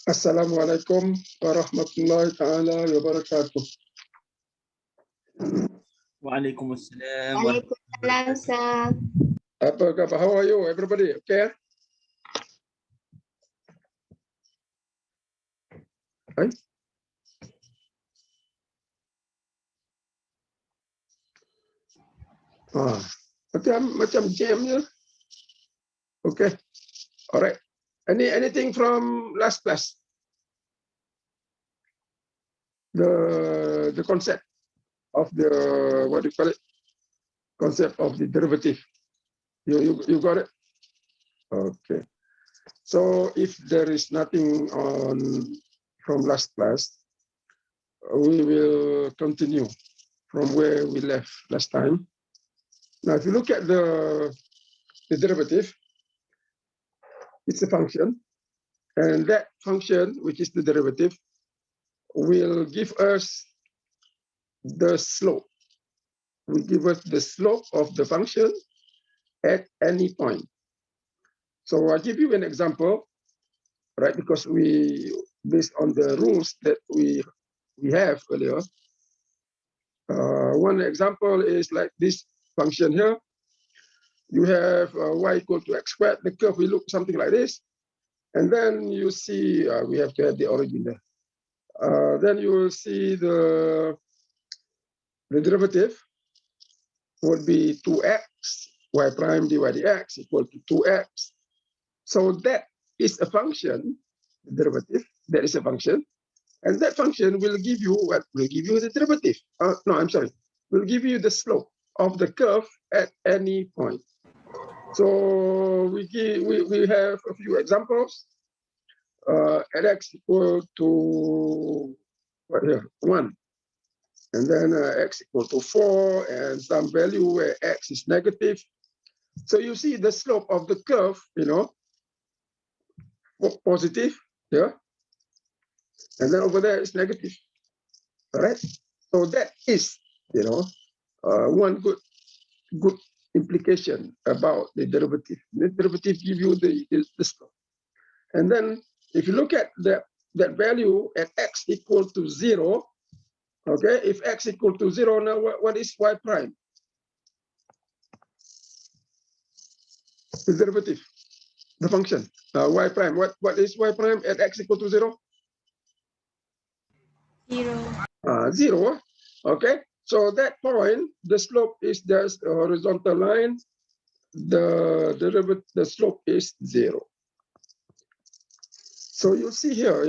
Assalamualaikum warahmatullahi ta'ala wabarakatuh. Waalaikumsalam. Waalaikumsalam, Ustaz. Apa khabar? How are you, everybody? Okay? Hai? Macam jam je. Okay. Alright. Anything from last class? The concept of the, what do you call it? Concept of the derivative. You got it? Okay. So if there is nothing on from last class, we will continue from where we left last time. Now, if you look at the derivative, it's a function, and that function, which is the derivative, will give us the slope. Will give us the slope of the function at any point. So I'll give you an example, right? Because based on the rules that we have earlier, one example is like this function here. You have y equal to x squared. The curve will look something like this. And then you see, we have to have the origin there. Then you will see the derivative would be 2x, y prime dy dx equal to 2x. So that is a function, the derivative, that is a function. And that function will give you what? Will give you the derivative. No, I'm sorry. Will give you the slope of the curve at any point. So we have a few examples. At x equal to what here? 1. And then x equal to 4 and some value where x is negative. So you see the slope of the curve, positive here. And then over there is negative. All right. So that is, one good implication about the derivative. The derivative give you the slope. And then if you look at that value at x equal to 0, okay, if x equal to 0, now what is y prime? The derivative, the function, y prime. What is y prime at x equal to 0? 0. 0. Okay, so that point, the slope is just a horizontal line. The slope is 0. So you see here,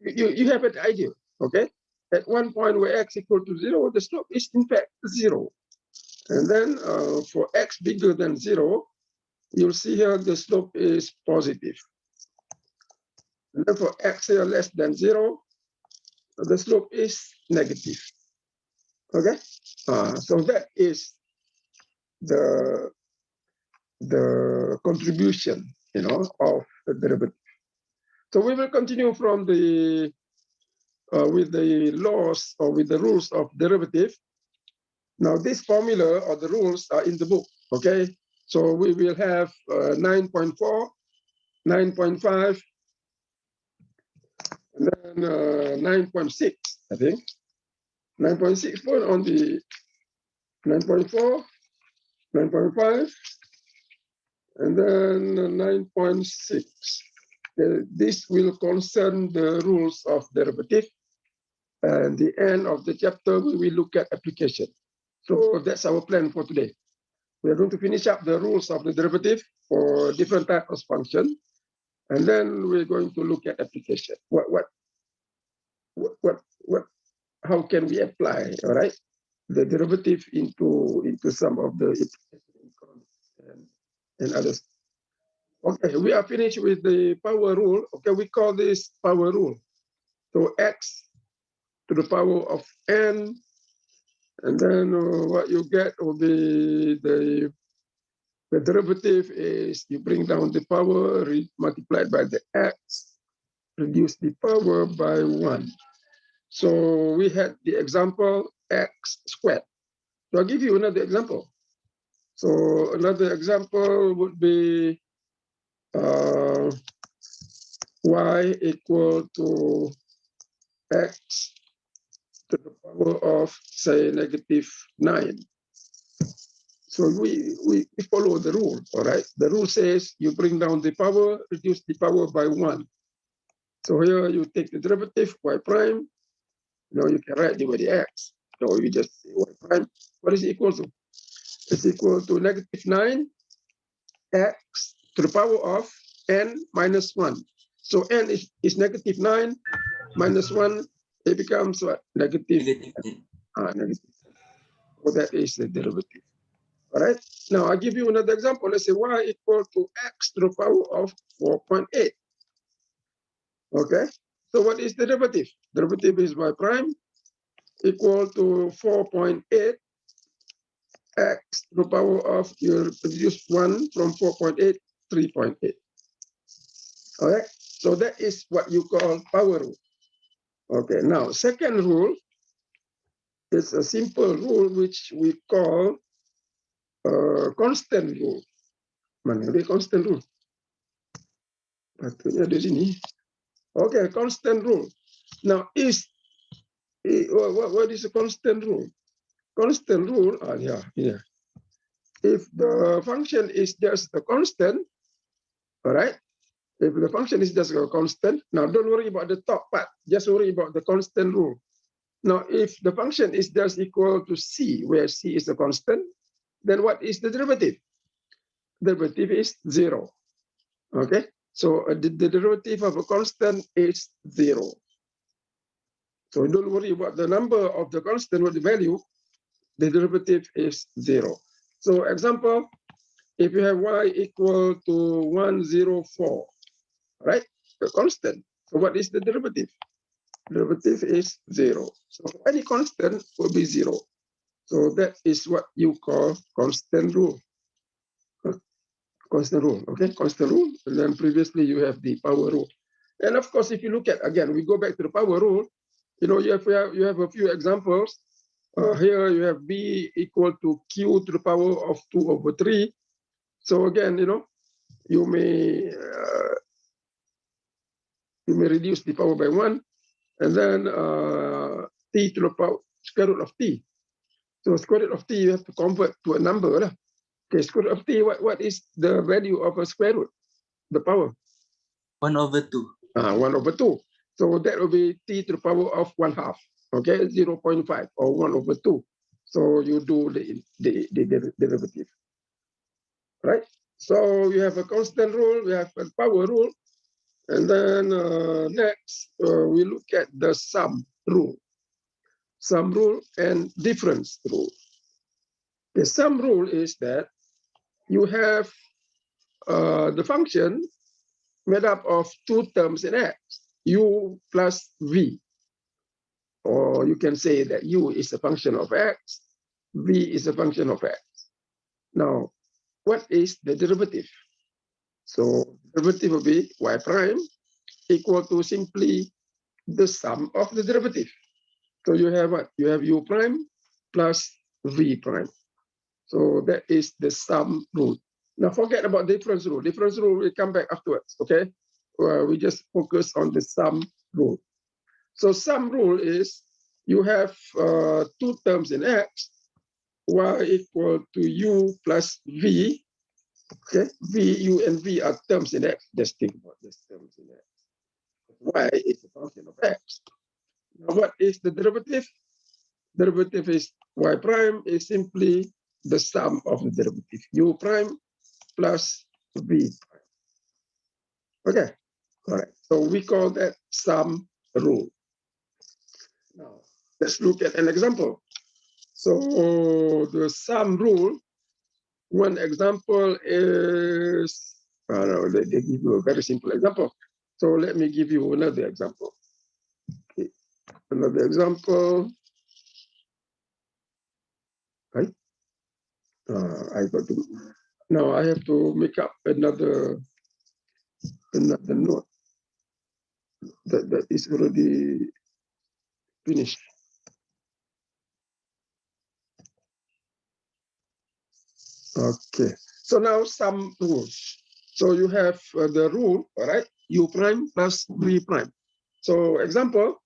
you have an idea, okay? At one point where x equal to 0, the slope is in fact 0. And then for x bigger than 0, you'll see here the slope is positive. And then for x here less than 0, the slope is negative. Okay? So that is the contribution, of the derivative. So we will continue from the with the laws or with the rules of derivative. Now this formula or the rules are in the book, okay? So we will have 9.4, 9.5, and then 9.6, I think. 9.6 point on the 9.4, 9.5, and then 9.6. This will concern the rules of derivative. And the end of the chapter, we will look at application. So that's our plan for today. We are going to finish up the rules of the derivative for different types of function, and then we're going to look at application. How can we apply, all right, the derivative into some of the and others. Okay, we are finished with the power rule. Okay, we call this power rule. So x to the power of n, and then what you get will be the derivative is you bring down the power multiplied by the x, reduce the power by 1. So we had the example x squared. So I'll give you another example. So another example would be y equal to x to the power of, say, -9. So we follow the rule, all right? The rule says you bring down the power, reduce the power by 1. So here you take the derivative, y prime. Now you can write the x. So you just say y prime. What is it equal to? It's equal to -9 x to the power of n minus 1. So n is -9 minus 1. It becomes what? Negative. Negative. Negative. So that is the derivative. All right. Now I'll give you another example. Let's say y equal to x to the power of 4.8. Okay. So what is the derivative? Derivative is y prime equal to 4.8 x to the power of, you reduce 1 from 4.8, 3.8. All right. So that is what you call power rule. Okay. Now, second rule is a simple rule which we call constant rule. Mana dia constant rule? Patutnya di sini. Okay, constant rule. Now, what is a constant rule? Constant rule, yeah. If the function is just a constant, all right? If the function is just a constant, now don't worry about the top part. Just worry about the constant rule. Now, if the function is just equal to c, where c is a constant, then what is the derivative? Derivative is 0. Okay? So the derivative of a constant is 0. So don't worry about the number of the constant or the value. The derivative is 0. So example, if you have y equal to 104, right? The constant. So what is the derivative? Derivative is 0. So any constant will be 0. So that is what you call constant rule. Constant rule, okay? Constant rule. And then previously you have the power rule. And of course, if you look at, again, we go back to the power rule, you know, you have a few examples. Here you have b equal to q to the power of 2/3. So again, you know, you may reduce the power by 1, and then t to the power square root of t. So square root of t, you have to convert to a number. Okay, square root of t, what is the value of a square root? The power? 1/2. 1/2. So that will be t to the power of 1/2. Okay, 0.5 or 1/2. So you do the derivative, right? So you have a constant rule, we have a power rule, and then next we look at the sum rule. Sum rule and difference rule. The sum rule is that you have the function made up of two terms in x, u plus v. Or you can say that u is a function of x, v is a function of x. Now, what is the derivative? So derivative will be y prime equal to simply the sum of the derivative. So you have what? You have u prime plus v prime. So that is the sum rule. Now forget about difference rule. Difference rule will come back afterwards, okay? We just focus on the sum rule. So sum rule is you have two terms in x, y equal to u plus v. Okay, v, u, and v are terms in x. Just think about these terms in x. Y is a function of x. Now what is the derivative? Derivative is y prime is simply the sum of the derivative, u prime plus v prime. Okay, all right. So we call that sum rule. Now let's look at an example. So the sum rule, one example is, I don't know, they give you a very simple example. So let me give you another example. Okay. Another example. Right? I got to, now I have to make up another note that is already finished. Okay, so now some rules. So you have the rule, all right? u prime plus 3 prime. So example,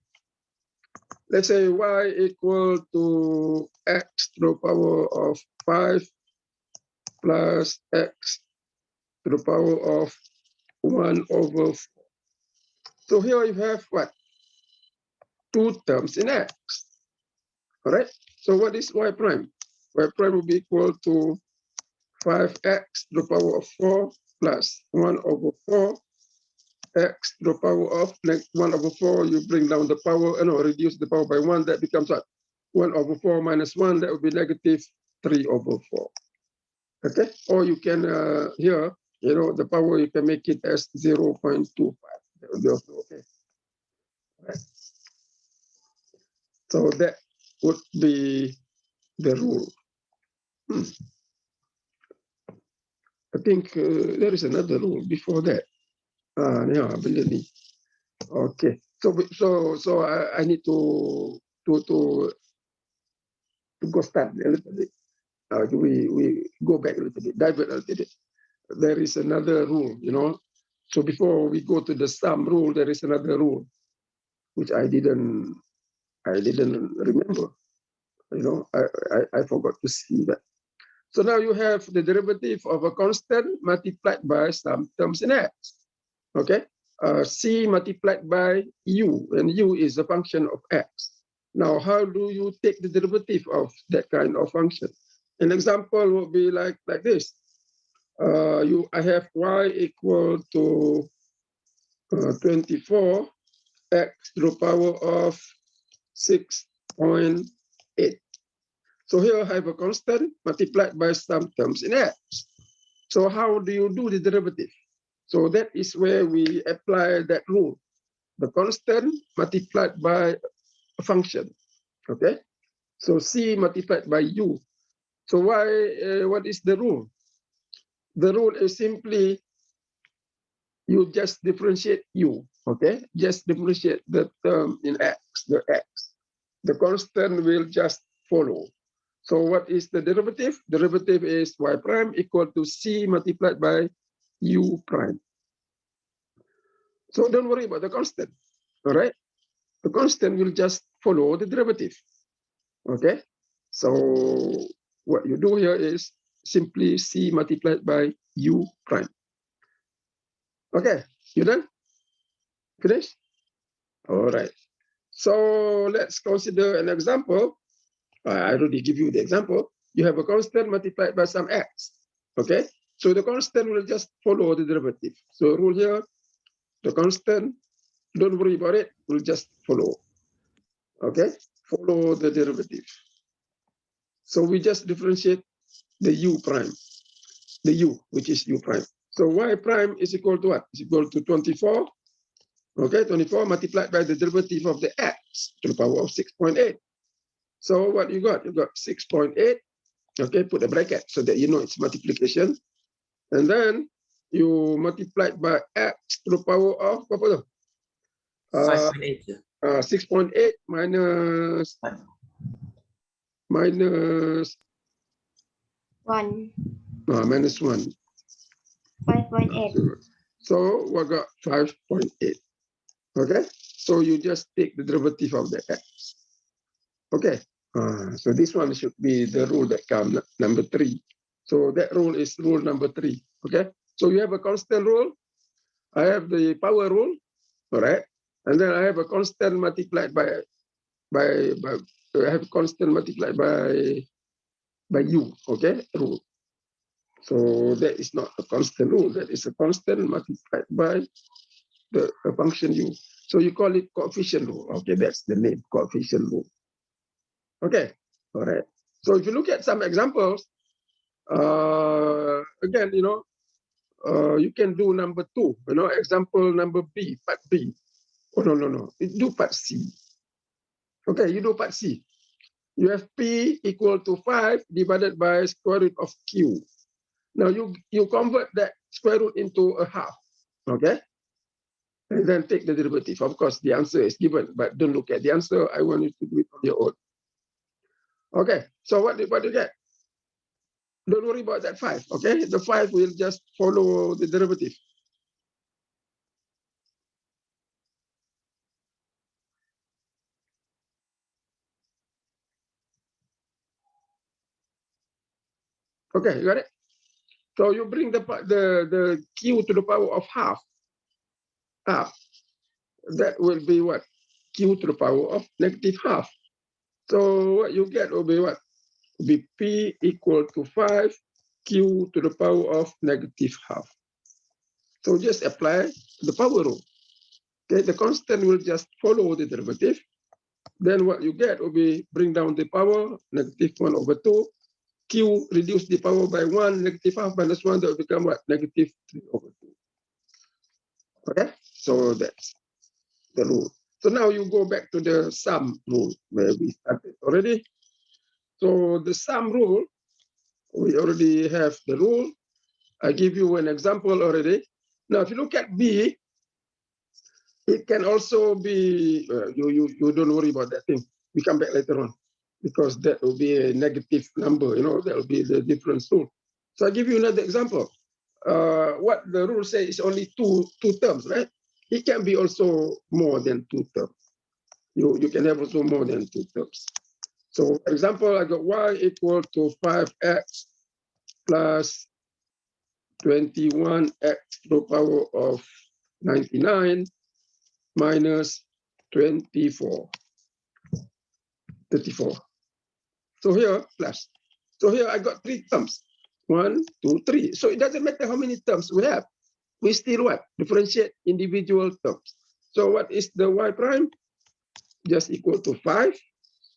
let's say y equal to x to the power of 5 plus x to the power of 1 over 4. So here you have what? 2 terms in x. All right. So what is y prime? Y prime will be equal to 5x to the power of 4 plus 1 over 4 x to the power of 1 over 4. You bring down the power, reduce the power by 1. That becomes what? 1 over 4 minus 1. That would be negative 3 over 4. Okay. Or you can here, the power, you can make it as 0.25. That would be also okay. Right. So that would be the rule. I think there is another rule before that. Yeah, believe me. Okay. So I need to go start a little bit. We go back a little bit, divert a little bit. There is another rule, So before we go to the sum rule, there is another rule, which I didn't remember. I forgot to see that. So now you have the derivative of a constant multiplied by some terms in x. Okay, c multiplied by u, and u is a function of x. Now, how do you take the derivative of that kind of function? An example would be like this. I have y equal to 24 x to the power of 6.8. So here I have a constant multiplied by some terms in x. So how do you do the derivative? So that is where we apply that rule. The constant multiplied by a function. Okay. So c multiplied by u. So what is the rule? The rule is simply you just differentiate u. Okay. Just differentiate the term in x, the x. The constant will just follow. So what is the derivative? Derivative is y prime equal to c multiplied by u prime. So don't worry about the constant, all right? The constant will just follow the derivative, okay? So what you do here is simply c multiplied by u prime. Okay, you done? Finish? All right. So let's consider an example. I already give you the example. You have a constant multiplied by some x, okay? So the constant will just follow the derivative. So rule here, the constant, don't worry about it, will just follow, okay? Follow the derivative. So we just differentiate the u prime, the u, which is u prime. So y prime is equal to what? Is equal to 24, okay? 24 multiplied by the derivative of the x to the power of 6.8. So what you got? You got 6.8. Okay, put a bracket so that you know it's multiplication. And then you multiply by x to the power of 5.8. 6.8 minus 1. minus 1. 5.8. So we got 5.8. Okay, so you just take the derivative of the x. Okay, so this one should be the rule that comes number 3. So that rule is rule number 3. Okay, so you have a constant rule. I have the power rule, all right, and then I have a constant multiplied by I have constant multiplied by u. Okay, rule. So that is not a constant rule. That is a constant multiplied by the function u. So you call it coefficient rule. Okay, that's the name, coefficient rule. Okay, all right. So if you look at some examples, again, you can do number 2. Example number B, part B. Oh no. Do part C. Okay, you do part C. You have P equal to 5 divided by square root of Q. Now you convert that square root into a half. Okay, and then take the derivative. Of course, the answer is given, but don't look at the answer. I want you to do it on your own. Okay, so what do you get? Don't worry about that 5, okay? The 5 will just follow the derivative. Okay, you got it? So you bring the q to the power of half up. That will be what? Q to the power of negative half. So what you get will be what? Will be P equal to 5 Q to the power of negative half. So just apply the power rule. Okay, the constant will just follow the derivative. Then what you get will be bring down the power, negative 1 over 2. Q reduce the power by 1, negative half minus 1, that will become what? Negative 3 over 2. Okay, so that's the rule. So now you go back to the sum rule where we started already. So the sum rule, we already have the rule. I give you an example already. Now, if you look at B, it can also be, you don't worry about that thing. We come back later on because that will be a negative number, that will be the difference rule. So I give you another example. What the rule says is only two terms, right? It can be also more than 2 terms. You can have also more than 2 terms. So for example, I got y equal to 5x plus 21x to the power of 99 minus 24, 34. So here, plus. So here I got 3 terms. 1, 2, 3. So it doesn't matter how many terms we have. We still what? Differentiate individual terms. So what is the y prime? Just equal to 5.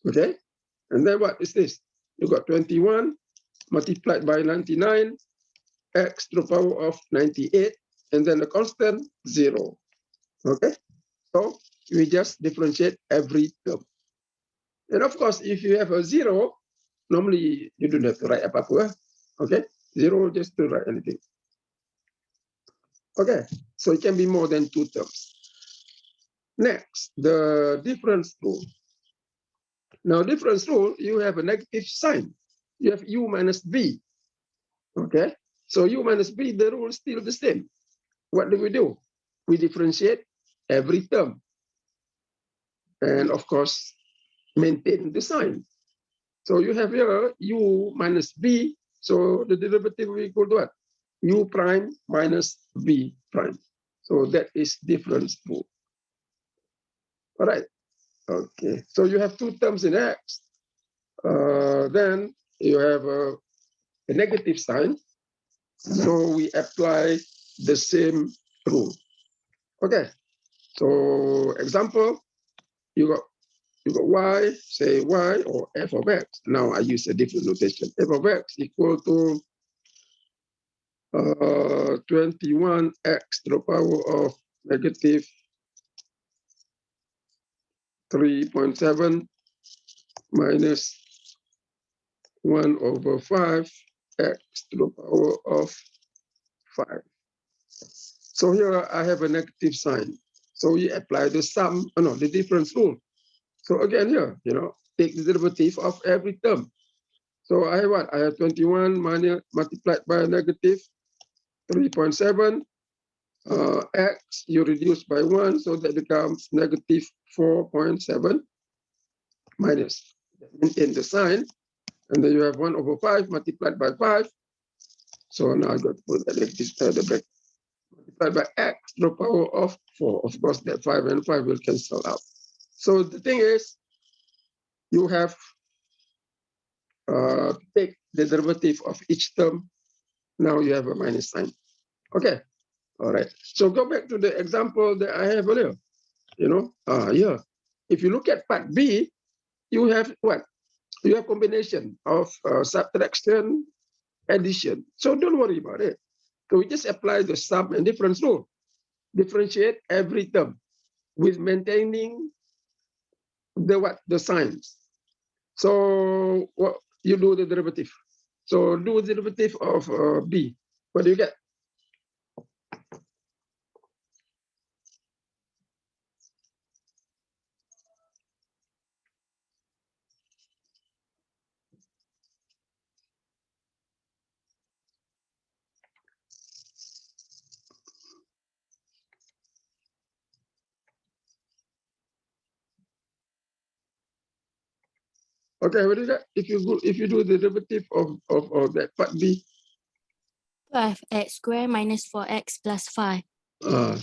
Okay. And then what is this? You got 21 multiplied by 99, x to the power of 98, and then the constant 0. Okay. So we just differentiate every term. And of course, if you have a 0, normally you don't have to write apa-apa. Okay. 0 just to write anything. Okay. So it can be more than 2 terms. Next, the difference rule. Now, difference rule, you have a negative sign. You have u minus b. Okay. So u minus b, the rule is still the same. What do? We differentiate every term. And of course, maintain the sign. So you have here u minus b. So the derivative will equal to what? U prime minus b prime. So that is difference rule. All right. Okay. So you have 2 terms in x. Then you have a negative sign. So we apply the same rule. Okay. So example, you got y, say y or f of x. Now I use a different notation. F of x equal to 21x to the power of negative 3.7 minus 1 over 5 x to the power of 5. So here I have a negative sign. So we apply the the difference rule. So again here, take the derivative of every term. So I have what? I have 21 multiplied by negative 3.7. X, you reduce by 1, so that becomes negative 4.7 minus. Maintain the sign. And then you have 1 over 5 multiplied by 5. So now I got to put the bracket. Multiplied by x to the power of 4. Of course, that 5 and 5 will cancel out. So the thing is, you have take the derivative of each term. Now you have a minus sign. Okay. All right. So go back to the example that I have earlier. Yeah. If you look at part B, you have what? You have combination of subtraction, addition. So don't worry about it. So we just apply the sum and difference rule. Differentiate every term with maintaining the signs. So what you do the derivative. So do the derivative of B. What do you get? Okay, what is that? If you do the derivative of that part B, 12x squared minus 4x plus 5.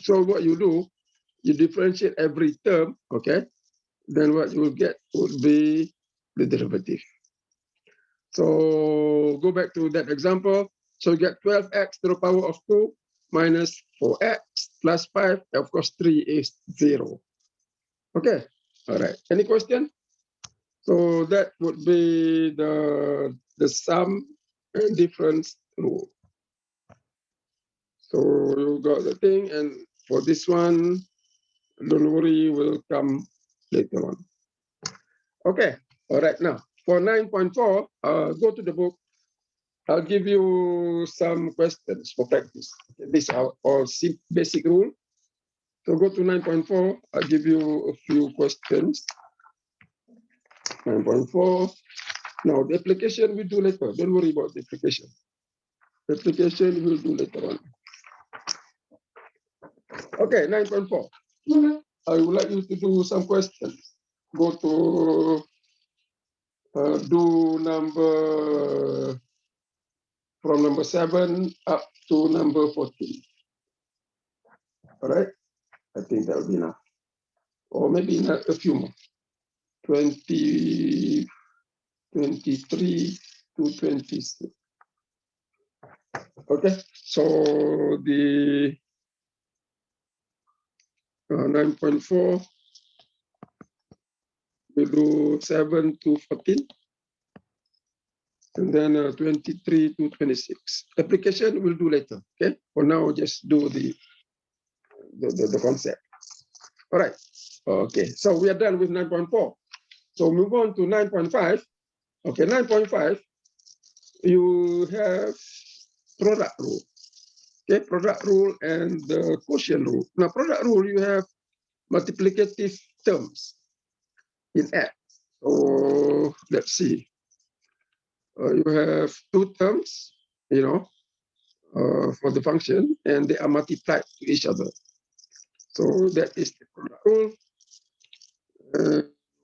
so what you do, you differentiate every term, okay? Then what you will get would be the derivative. So go back to that example. So you get 12x to the power of 2 minus 4x plus 5. Of course, 3 is 0. Okay, all right. Any question? So that would be the sum and difference rule. So you got the thing, and for this one, don't worry, will come later on. Okay, all right. Now for 9.4, go to the book. I'll give you some questions for practice. These are all basic rule. So go to 9.4. I'll give you a few questions. 9.4. Now the application we do later. Don't worry about the application. The application we'll do later on. Okay, 9.4. I would like you to do some questions. Go to do from number 7 up to number 14. All right, I think that'll be enough. Or maybe not a few more. 20, 23 to 26. Okay, so the 9.4, we do 7 to 14. And then 23 to 26. Application we'll do later. Okay, for now, just do the concept. All right. Okay, so we are done with 9.4. So move on to 9.5. Okay, 9.5, you have product rule. Okay, product rule and the quotient rule. Now, product rule, you have multiplicative terms in X. So let's see. You have two terms, for the function, and they are multiplied to each other. So that is the product rule.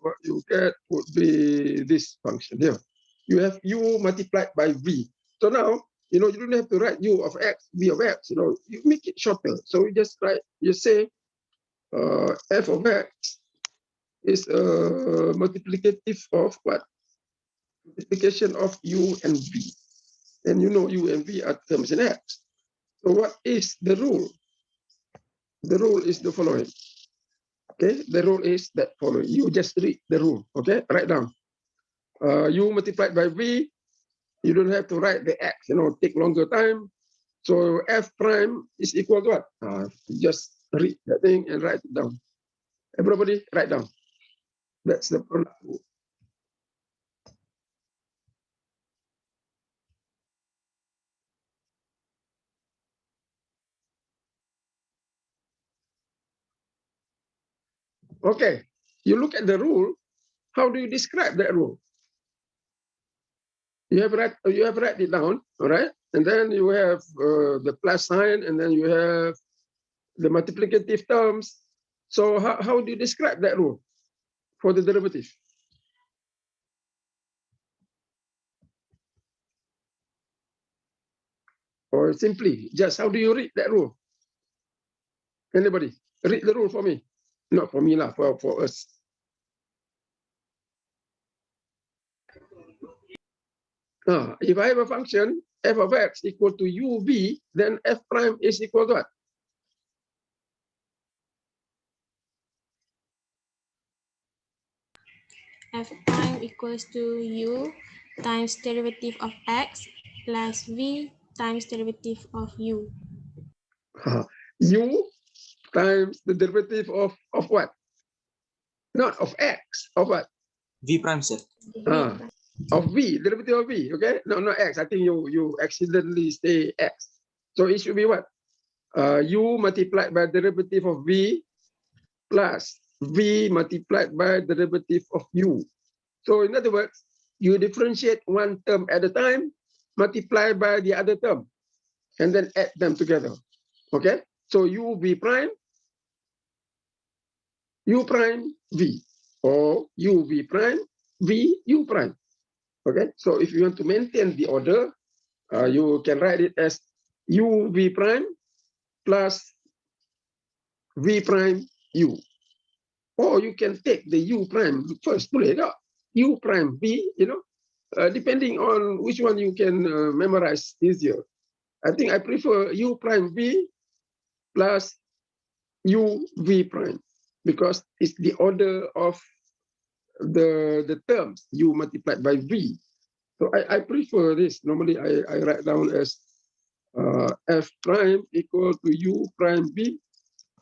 What you get would be this function here. You have u multiplied by v. So now, you don't have to write u of x, v of x. You make it shorter. So you just write, you say f of x is a multiplicative of what? Multiplication of u and v. And u and v are terms in x. So what is the rule? The rule is the following. Okay, the rule is that following. You just read the rule. Okay, write down. U multiplied by v, you don't have to write the x, take longer time. So f prime is equal to what? Just read that thing and write it down. Everybody write down. That's the product rule. Okay, you look at the rule. How do you describe that rule? You have write it down, all right? And then you have the plus sign, and then you have the multiplicative terms. So how do you describe that rule for the derivative? Or simply, just how do you read that rule? Anybody? Read the rule for me. Not for me, for us. If I have a function, f of x equal to uv, then f prime is equal to what? F prime equals to u times derivative of x plus v times derivative of u. U times the derivative of what? Not of x, of what? V prime, sir. Of v, derivative of v, okay? No, not x. I think you accidentally say x. So it should be what? U multiplied by derivative of v plus v multiplied by derivative of u. So in other words, you differentiate one term at a time, multiply by the other term, and then add them together. Okay? So u v prime, u prime v, or u v prime, v u prime. Okay, so if you want to maintain the order, you can write it as u v prime plus v prime u. Or you can take the u prime first, boleh tak? U prime v, depending on which one you can memorize easier. I think I prefer u prime v plus u v prime because it's the order of the terms u multiplied by v. So I prefer this. Normally I write down as f prime equal to u prime v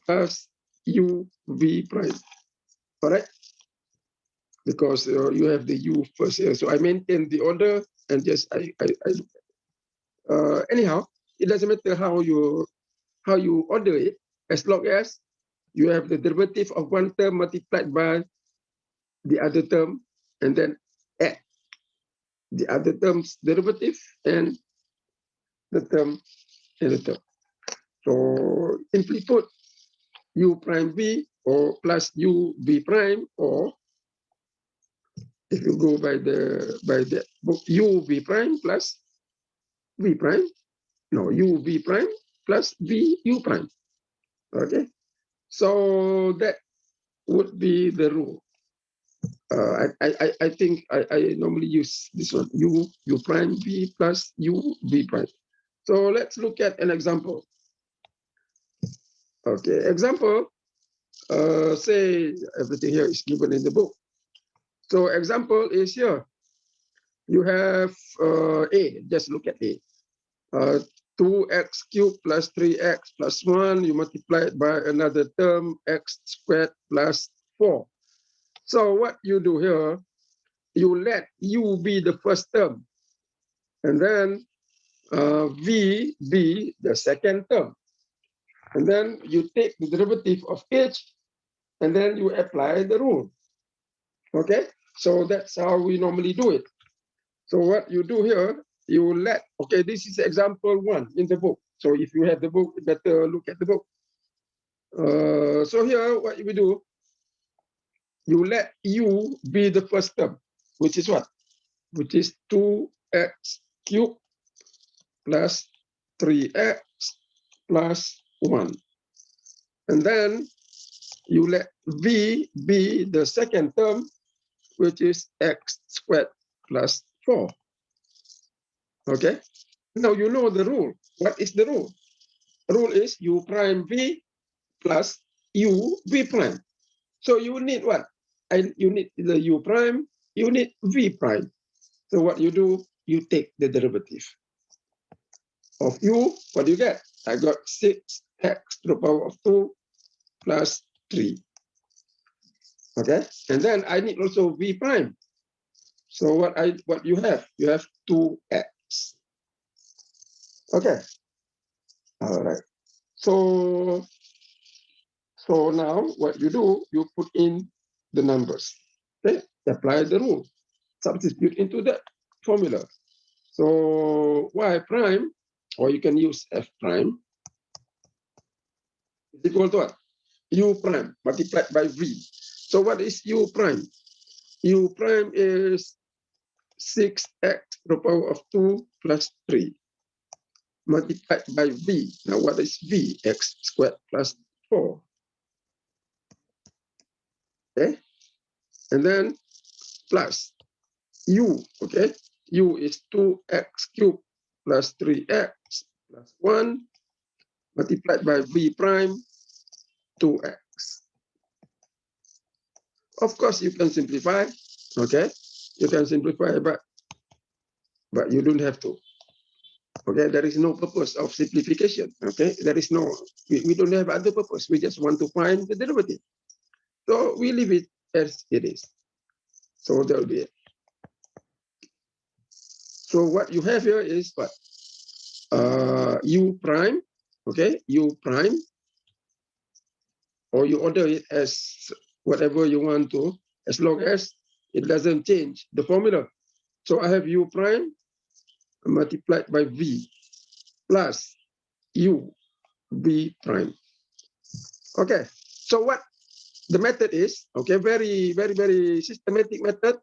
plus u v prime. Correct? Because you have the u first here. So I maintain the order and just anyhow, it doesn't matter how you order it, as long as you have the derivative of one term multiplied by the other term and then add the other term's derivative and the term and the term. So simply put, u prime v or plus u v prime, or if you go by the book, u v prime plus v prime, no, u v prime plus v u prime. Okay, so that would be the rule. I think I normally use this one, u prime v plus u v prime. So let's look at an example. Okay, example, say everything here is given in the book. So example is here. You have A, just look at A. 2x cubed plus 3x plus 1, you multiply it by another term, x squared plus 4. So what you do here, you let u be the first term, and then v be the second term. And then you take the derivative of each, and then you apply the rule. Okay, so that's how we normally do it. So what you do here, you let, okay, this is example 1 in the book. So if you have the book, better look at the book. So here, what we do, you let u be the first term, which is what? Which is 2x cubed plus 3x plus 1. And then you let v be the second term, which is x squared plus 4. Okay, now you know the rule. What is the rule? Rule is u prime v plus u v prime. So you need what? You need the u prime, you need v prime. So what you do, you take the derivative of u. What do you get? I got 6x to the power of 2 plus 3. Okay, and then I need also v prime. So what you have? You have 2x. Okay. All right. So now what you do, you put in the numbers. Okay. Apply the rule. Substitute into the formula. So y prime, or you can use f prime, is equal to what? U prime multiplied by v. So what is u prime? U prime is 6x to the power of 2 plus 3 multiplied by v. Now what is v? X squared plus 4. Okay, and then plus u. Okay, u is 2x cubed plus 3x plus 1 multiplied by v prime 2x. Of course, you can simplify. Okay, you can simplify, but you don't have to. Okay, there is no purpose of simplification. Okay, there is no, we don't have other purpose. We just want to find the derivative. So we leave it as it is. So that will be it. So what you have here is what? U prime, okay, U prime, or you order it as whatever you want to, as long as it doesn't change the formula. So I have U prime multiplied by V plus U V prime. Okay, so what the method is, okay, very systematic method.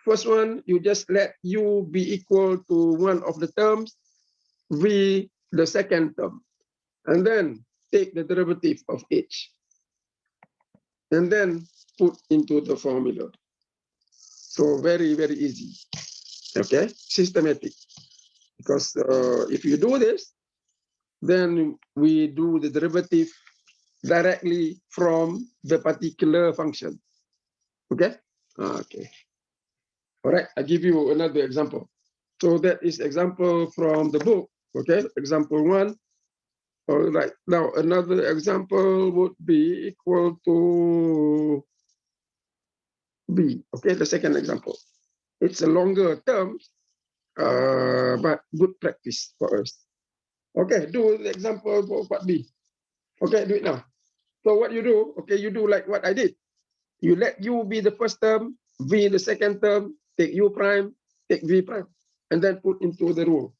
First one, you just let u be equal to one of the terms, v the second term, and then take the derivative of each, and then put into the formula. So very, very easy, okay? Systematic, because if you do this, then we do the derivative directly from the particular function, okay? Okay. All right, I give you another example. So that is example from the book, okay? Example 1. All right, now another example would be equal to B, okay? The second example. It's a longer term, but good practice for us. Okay, do the example for part B. Okay, do it now. So what you do, okay, you do like what I did. You let U be the first term, V the second term, take U prime, take V prime, and then put into the rule.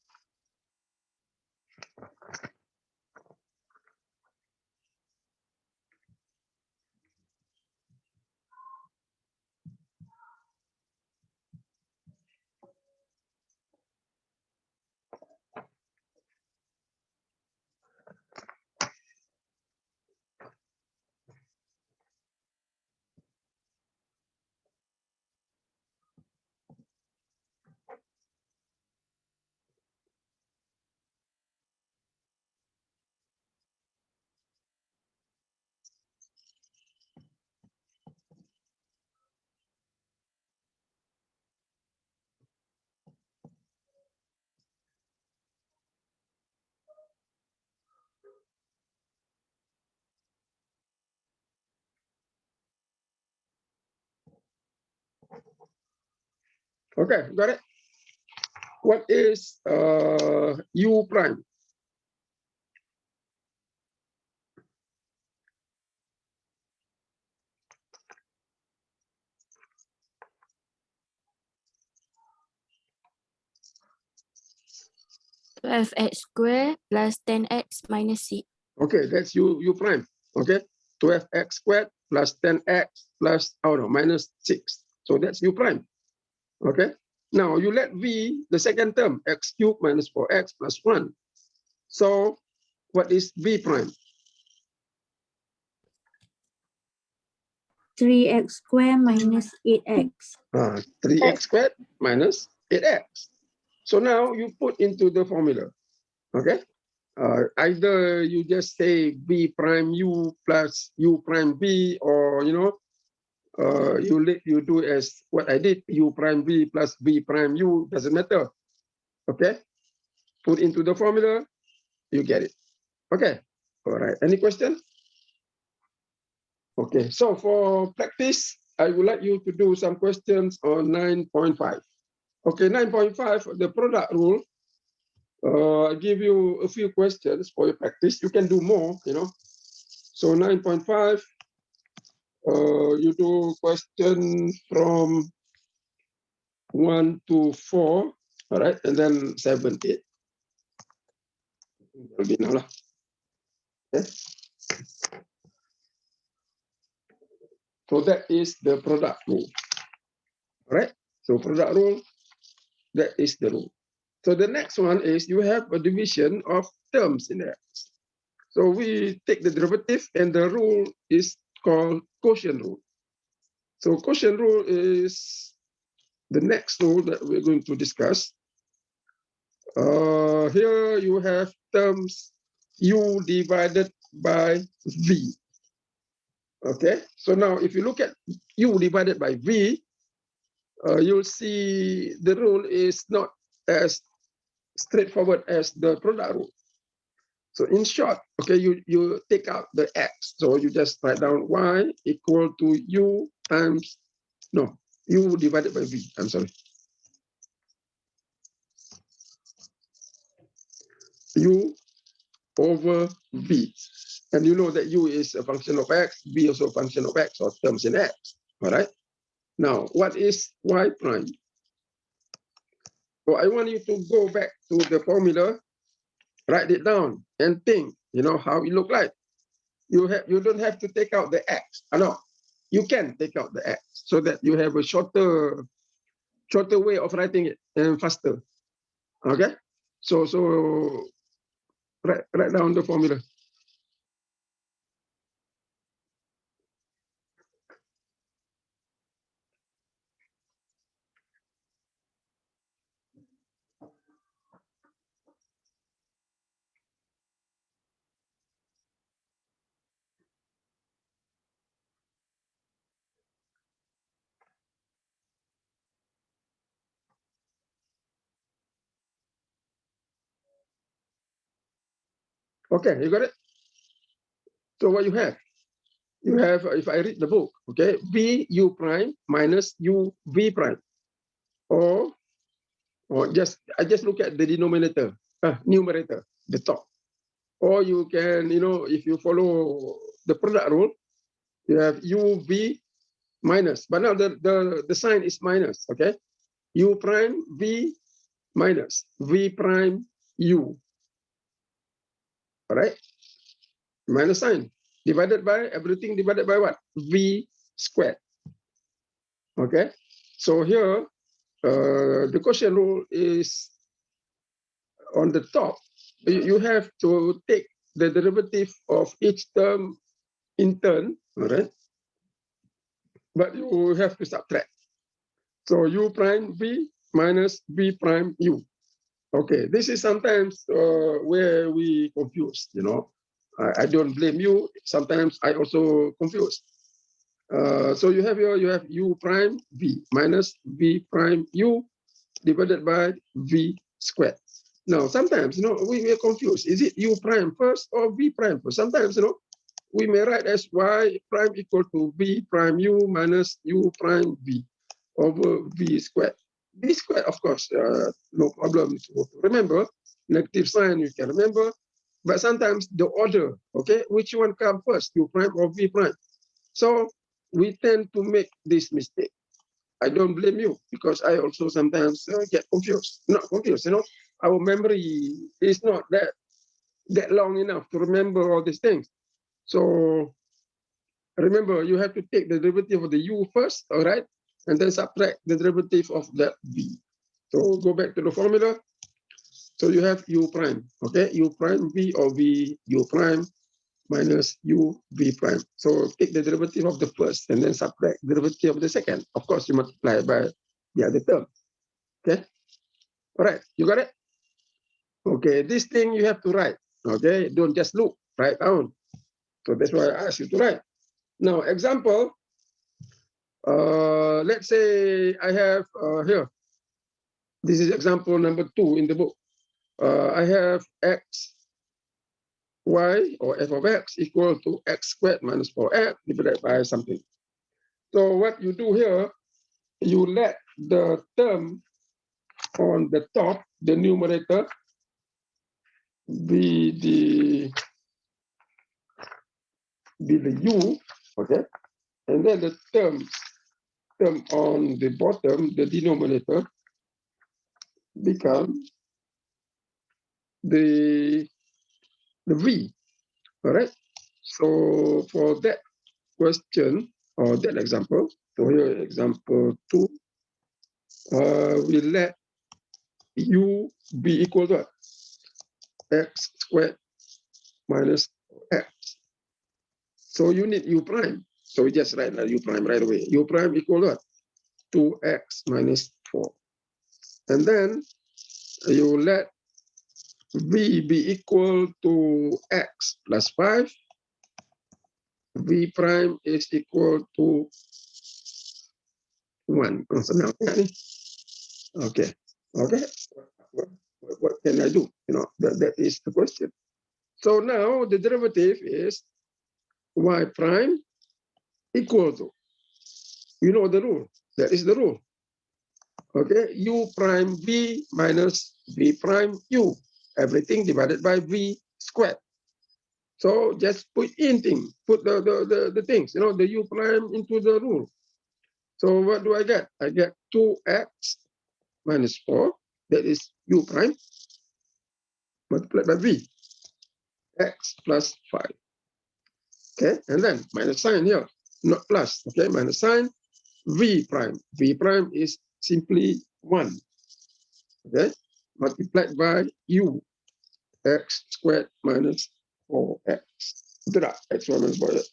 Okay, got it? What is U prime? Twelve x squared plus 10x minus 6. Okay, that's U prime, okay? 12x squared plus 10x plus, oh no, minus 6. So that's U prime, okay? Now you let V, the second term, x cubed minus 4x plus 1. So what is V prime? 3x squared minus 8x. 3x squared minus 8x. So now you put into the formula, okay? Either you just say V prime U plus U prime V, or, you know, you do as what I did, U prime V plus V prime U, doesn't matter, okay? Put into the formula, you get it. Okay, all right, any question? Okay, so for practice, I would like you to do some questions on 9.5. Okay, 9.5, the product rule. I give you a few questions for your practice. You can do more, you know. So 9.5, you do question from 1 to 4, all right, and then 7, 8. Will be now lah. Okay. So that is the product rule. All right. So product rule, that is the rule. So the next one is you have a division of terms in X. So we take the derivative, and the rule is called quotient rule. So quotient rule is the next rule that we're going to discuss. Here you have terms U divided by V. Okay, so now if you look at U divided by V, you'll see the rule is not as straightforward as the product rule. So in short, okay, you take out the X. So you just write down Y equal to U times, no, U divided by V, I'm sorry. U over V. And you know that U is a function of X, V also a function of X, or terms in X, all right? Now, what is Y prime? So I want you to go back to the formula, write it down, and think, you know, how it look like. You don't have to take out the X. No, you can take out the X so that you have a shorter shorter way of writing it and faster. Okay, so write down the formula. Okay, you got it. So what you have? You have, if I read the book, okay, v u prime minus u v prime, or I just look at the denominator, numerator, the top. Or you can, if you follow the product rule, you have u v minus, but now the sign is minus, okay? U prime v minus v prime u, all right? Minus sign divided by everything divided by what? V squared. Okay, so here the quotient rule is on the top. You have to take the derivative of each term in turn, all right? But you have to subtract. So u prime v minus v prime u. Okay, this is sometimes where we confuse, I don't blame you. Sometimes I also confuse. So you have u prime v minus v prime u divided by v squared. Now, sometimes, we are confused. Is it u prime first or v prime first? Sometimes, we may write as y prime equal to v prime u minus u prime v over v squared. V squared, of course, no problem to remember. Negative sign, you can remember. But sometimes the order, okay, which one comes first, u prime or v prime? So we tend to make this mistake. I don't blame you, because I also sometimes get confused. Not confused, our memory is not that long enough to remember all these things. So remember, you have to take the derivative of the u first, all right? And then subtract the derivative of that v. So go back to the formula. So you have u prime, okay? U prime v or v u prime minus u v prime. So take the derivative of the first and then subtract the derivative of the second. Of course, you multiply by the other term. Okay? All right, you got it? Okay, this thing you have to write. Okay, don't just look, write down. So that's why I asked you to write. Now, example, let's say I have here. This is example number 2 in the book. I have x, y, or f of x equal to x squared minus 4x divided by something. So what you do here, you let the term on the top, the numerator, be the u, okay? And then the term on the bottom, the denominator, become the v, all right? So for that question, or that example, so here example 2, we let u be equal to x squared minus x. So you need u prime. So we just write u prime right away. U prime equal to 2x minus 4. And then you let v be equal to x plus 5. V prime is equal to 1. Okay. Okay. What can I do? That is the question. So now the derivative is y prime equal to, the rule. That is the rule. Okay, u prime v minus v prime u. Everything divided by v squared. So just put the things, the u prime into the rule. So what do I get? I get 2x minus 4. That is u prime multiplied by v. X plus 5. Okay, and then minus sign here, not plus. Okay, minus sign. v prime. V prime is simply 1. Okay, multiplied by u, x squared minus 4x. Betul tak? X1 minus 4x.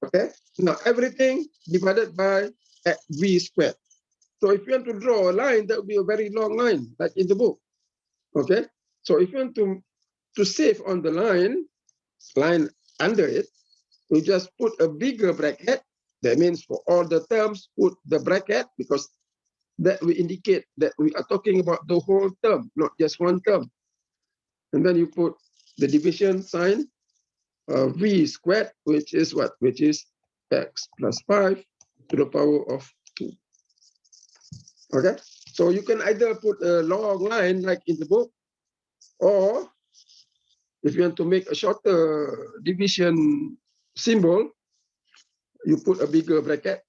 Okay, now everything divided by v squared. So if you want to draw a line, that will be a very long line, like in the book. Okay, so if you want to save on the line under it, we just put a bigger bracket. That means for all the terms, put the bracket, because that will indicate that we are talking about the whole term, not just one term. And then you put the division sign, v squared, which is what? Which is x plus 5 to the power of 2. Okay, so you can either put a long line like in the book, or if you want to make a shorter division symbol, you put a bigger bracket.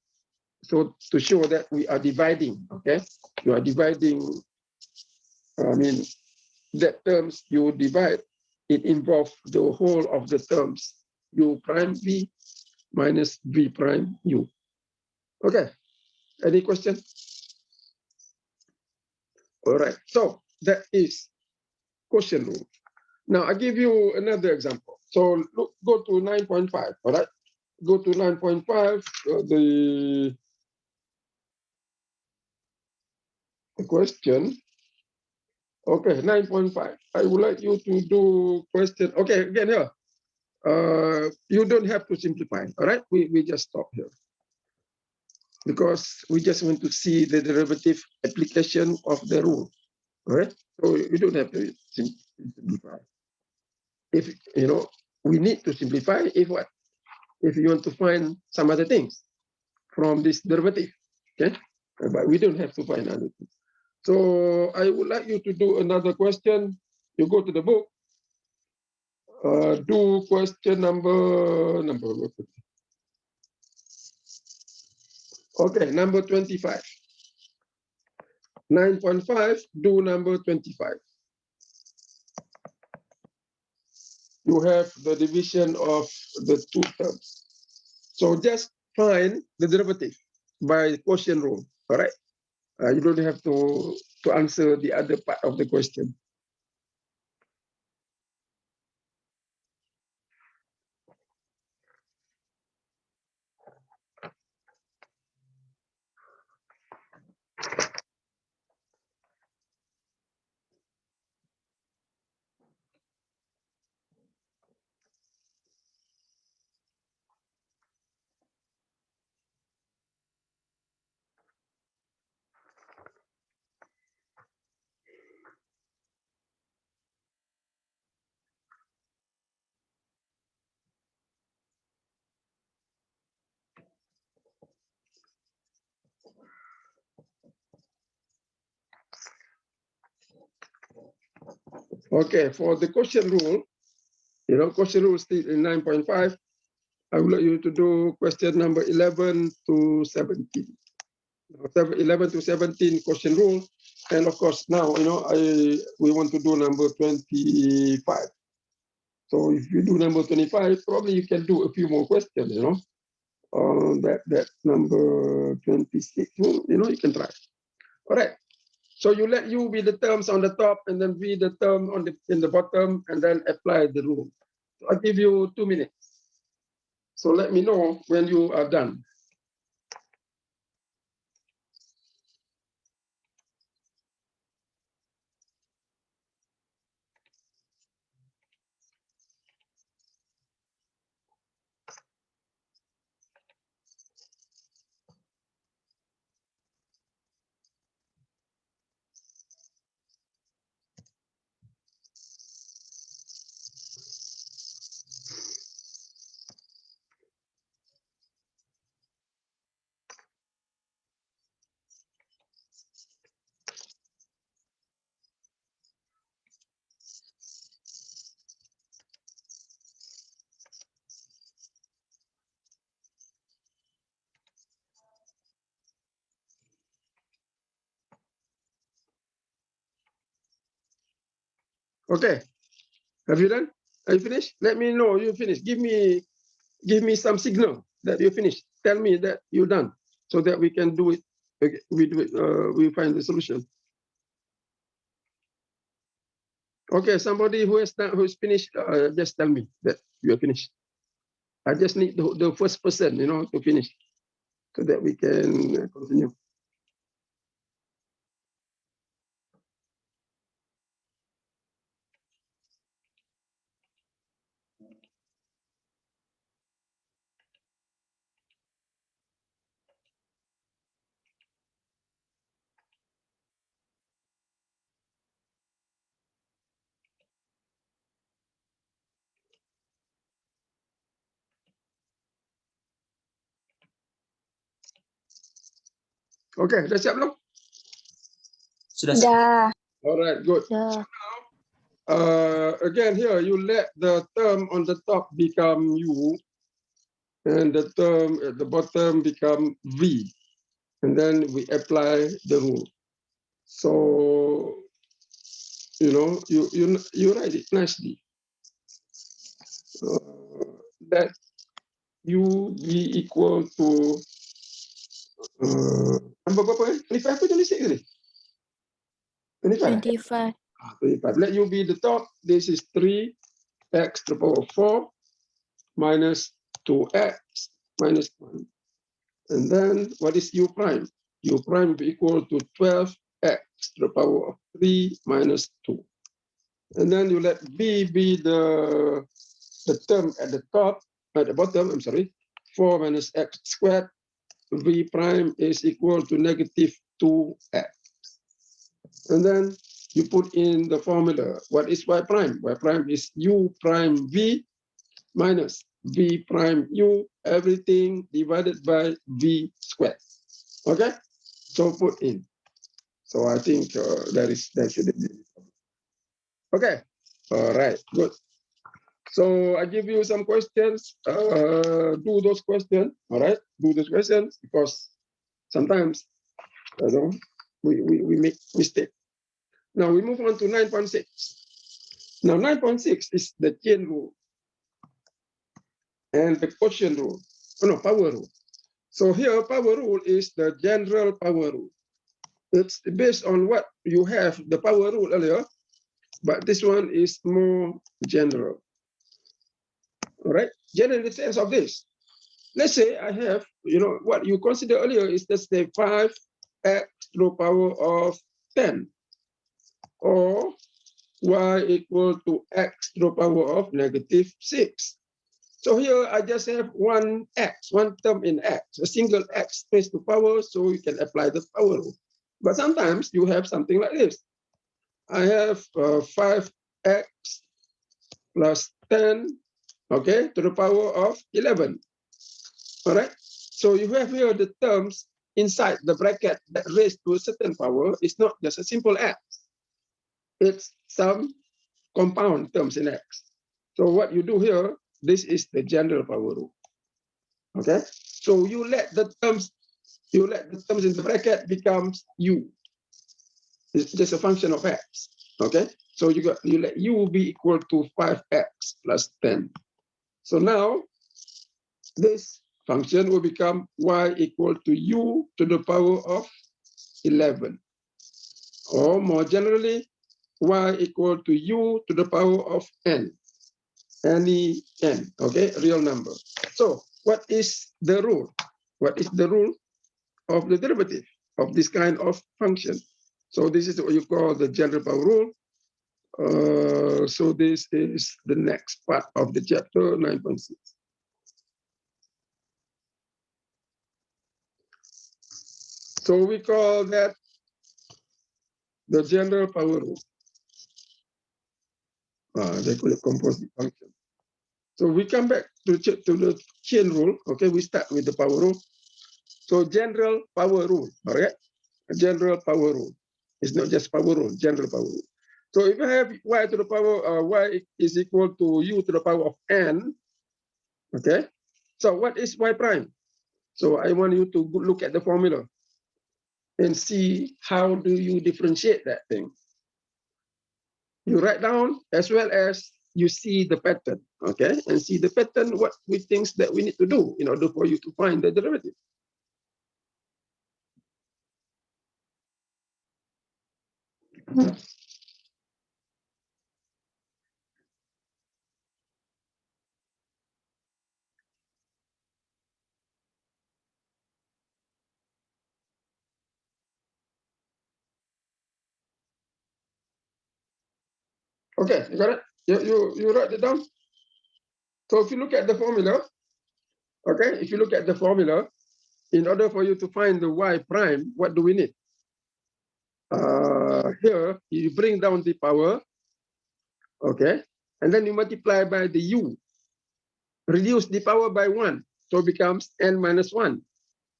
So to show that we are dividing, okay? You are dividing, I mean, that terms you divide, it involves the whole of the terms u prime v minus v prime u. Okay, any question? All right, so that is quotient rule. Now I give you another example. So look, go to 9.5, all right? Go to 9.5, the question. Okay, 9.5. I would like you to do question. Okay, again here. You don't have to simplify, all right? We just stop here, because we just want to see the derivative application of the rule, all right? So you don't have to simplify. If, you know, we need to simplify if what? If you want to find some other things from this derivative, okay? But we don't have to find anything. So I would like you to do another question. You go to the book, do question number. Okay, number 25. 9.5, do number 25. You have the division of the two terms. So just find the derivative by quotient rule, all right? You don't have to answer the other part of the question. Okay, for the quotient rule, you know, quotient rule still in 9.5. I would like you to do question number 11 to 17. 11 to 17 quotient rule. And of course, now, you know, we want to do number 25. So if you do number 25, probably you can do a few more questions, you know, on that number 26, you know, you can try. All right. So you let u be the terms on the top and then v the term on in the bottom, and then apply the rule. So I'll give you 2 minutes. So let me know when you are done. Okay, have you done? Are you finished? Let me know you finished. Give me some signal that you finished. tell me that you're done, so that we can do it. Okay, we do it. We find the solution. Okay, somebody who's finished, just tell me that you are finished. I just need the first person, to finish, so that we can continue. Okay, dah siap belum? Sudah siap. Dah. All right, good. Dah. Again, here you let the term on the top become U, and the term at the bottom become V, and then we apply the rule. So, you write it nicely. That U be equal to number berapa? 25 atau 26 ni? 25. 25. 25. Let U be the top. This is 3x to the power of 4 minus 2x minus 1. And then what is U prime? U prime be equal to 12x to the power of 3 minus 2. And then you let B be the term at the top, at the bottom, I'm sorry, 4 minus x squared. V prime is equal to negative 2x. And then you put in the formula. What is y prime? Y prime is U prime V minus V prime U, everything divided by V squared. Okay? So put in. So I think that should be. Okay. All right, good. So I give you some questions. Do those questions. All right, do those questions, because sometimes we make mistake. Now we move on to 9.6. Now 9.6 is the chain rule and the quotient rule. Oh no, power rule. So here power rule is the general power rule. It's based on what you have the power rule earlier, but this one is more general. All right, general in the sense of this. Let's say I have, what you consider earlier is, let's say 5x to the power of 10, or y equal to x to the power of negative 6. So here I just have one term in x, a single x raised to power, so you can apply the power rule. But sometimes you have something like this. I have 5x plus 10, okay, to the power of 11. All right. So you have here the terms inside the bracket that raised to a certain power. It's not just a simple x. It's some compound terms in x. So what you do here, this is the general power rule. Okay. So you let the terms in the bracket becomes u. It's just a function of x. Okay. So you let u be equal to 5x plus 10. So now this function will become y equal to u to the power of 11. Or more generally, y equal to u to the power of n. Any n, okay, real number. So what is the rule? What is the rule of the derivative of this kind of function? So this is what you call the general power rule. So this is the next part of the chapter 9.6. So we call that the general power rule. They call it composite function. So we come back to the chain rule. Okay, we start with the power rule. So general power rule, all right? A general power rule. It's not just power rule, general power rule. So if you have y to the power, y is equal to u to the power of n, okay? So what is y prime? So I want you to look at the formula and see how do you differentiate that thing. You write down as well as you see the pattern, okay? And see the pattern, what we think that we need to do in order for you to find the derivative. Okay, you got it? You write it down? So if you look at the formula, okay, if you look at the formula, in order for you to find the y prime, what do we need? Here, you bring down the power, okay, and then you multiply by the u, reduce the power by 1, so it becomes n minus 1.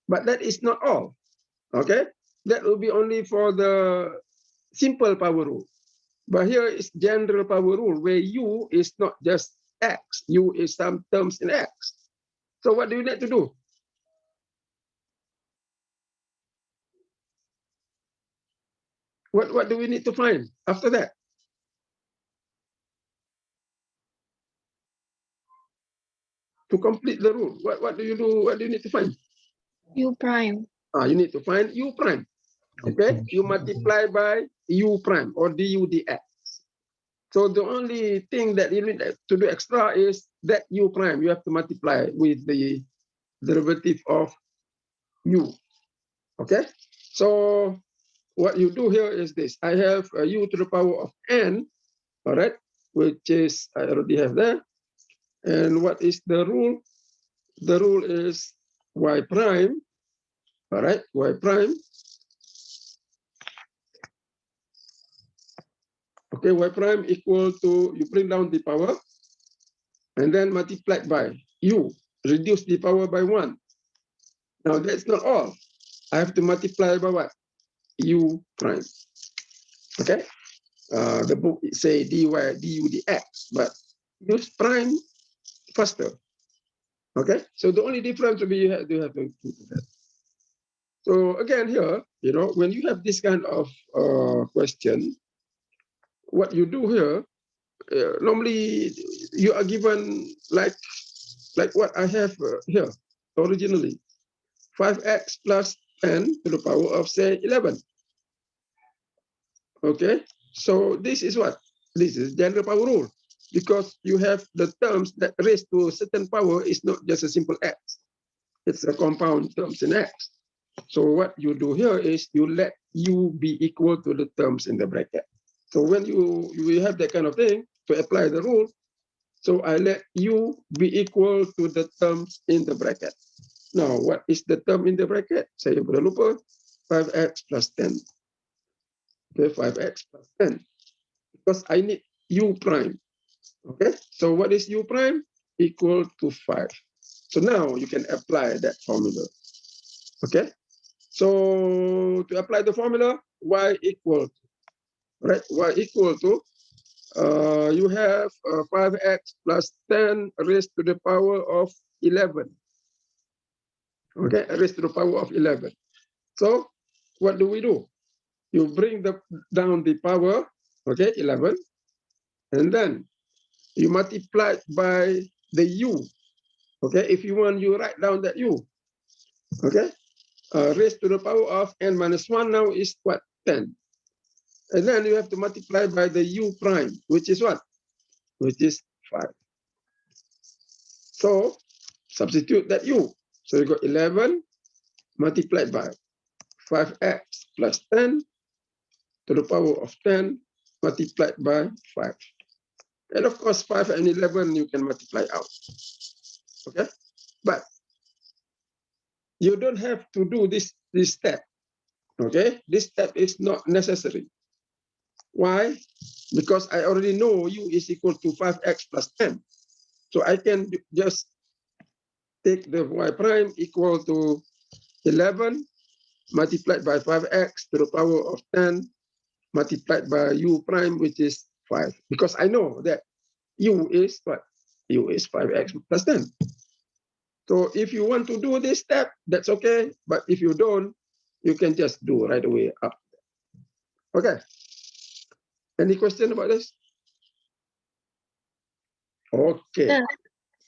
But that is not all, okay? That will be only for the simple power rule. But here is general power rule, where u is not just x, u is some terms in x. So what do you need to do? What do we need to find after that? To complete the rule, what do you do? What do you need to find? U prime. You need to find u prime. Okay, you multiply by u prime or du dx. So the only thing that you need to do extra is that u prime. You have to multiply with the derivative of u. Okay, so what you do here is this. I have u to the power of n, all right, which is, I already have there. And what is the rule? The rule is y prime, all right, y prime. Okay, y prime equal to, you bring down the power, and then multiplied by u, reduce the power by 1. Now that's not all. I have to multiply by what? U prime. Okay. The book say dy du dx, but use prime faster. Okay. So the only difference will be you have to do that. So again here, you know, when you have this kind of question, what you do here, normally you are given like what I have here originally, 5x plus 10 to the power of, say, 11. Okay, so this is what? This is general power rule, because you have the terms that raise to a certain power is not just a simple x. It's a compound terms in x. So what you do here is you let u be equal to the terms in the bracket. So when you have that kind of thing to apply the rule, so I let u be equal to the terms in the bracket. Now, what is the term in the bracket? Saya boleh lupa, 5x plus 10. Okay, 5x plus 10. Because I need u prime. Okay, so what is u prime? Equal to 5. So now you can apply that formula. Okay, so to apply the formula, y equal to, right? Y equal to, you have 5x plus 10 raised to the power of 11. Okay, raised to the power of 11. So what do? You bring down the power, okay, 11, and then you multiply by the u. Okay, if you want, you write down that u. Okay, raised to the power of n minus 1 now is what? 10. And then you have to multiply by the u prime, which is what? Which is 5. So substitute that u. So you got 11 multiplied by 5x plus 10 to the power of 10 multiplied by 5. And of course, 5 and 11 you can multiply out. Okay, but you don't have to do this step. Okay, this step is not necessary. Why? Because I already know u is equal to 5x plus 10. So I can just take the y prime equal to 11 multiplied by 5x to the power of 10 multiplied by u prime, which is 5. Because I know that u is what? U is 5x plus 10. So if you want to do this step, that's okay. But if you don't, you can just do right away up. Okay. Any question about this? Okay. Sir,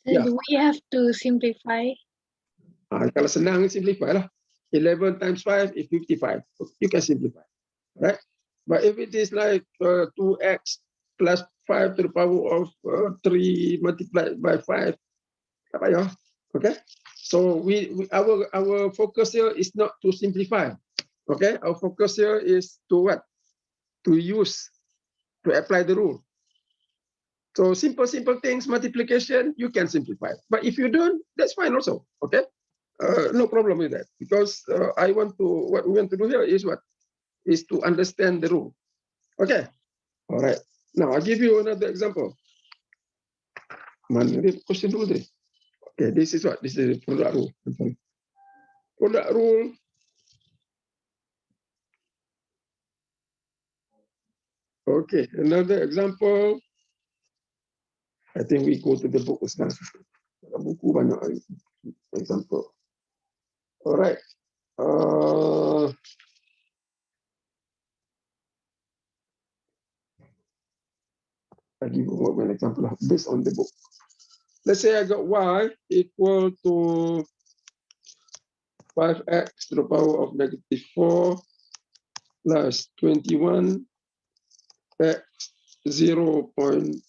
Yeah. do we have to simplify? Kalau senang, simplify lah. 11 times 5 is 55. You can simplify, right? But if it is like 2x plus 5 to the power of 3 multiplied by 5, tak payah. Okay? So our focus here is not to simplify. Okay? Our focus here is to what? To apply the rule. So simple things, multiplication, you can simplify. But if you don't, that's fine also. Okay? No problem with that, because what we want to do here is what? Is to understand the rule. Okay. All right. Now I'll give you another example. Question rule. Okay, this is what? This is the product rule. Product rule. Okay, another example. I think we go to the book now. Buku banyak example. All right. I give you an example based on the book. Let's say I got y equal to 5x to the power of -4 plus 21 x 0.6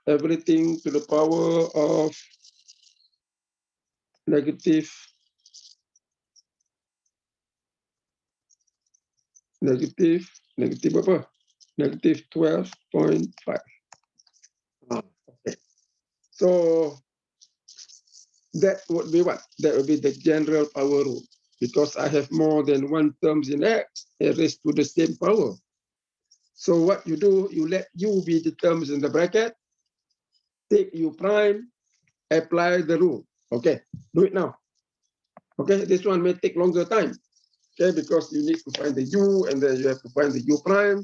everything to the power of negative apa? Negative 12.5. Okay. So that would be what? That would be the general power rule. Because I have more than one terms in x, it raised to the same power. So what you do, you let u be the terms in the bracket, take u prime, apply the rule. Okay, do it now. Okay, this one may take longer time. Okay, because you need to find the u and then you have to find the u prime.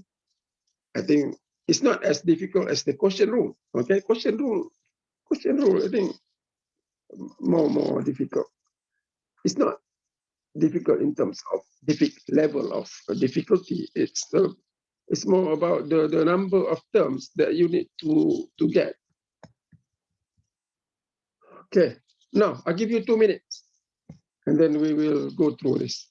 I think it's not as difficult as the quotient rule. Okay, quotient rule, I think more difficult. It's not difficult in terms of level of difficulty. It's more about the number of terms that you need to get. Okay, now I'll give you 2 minutes and then we will go through this.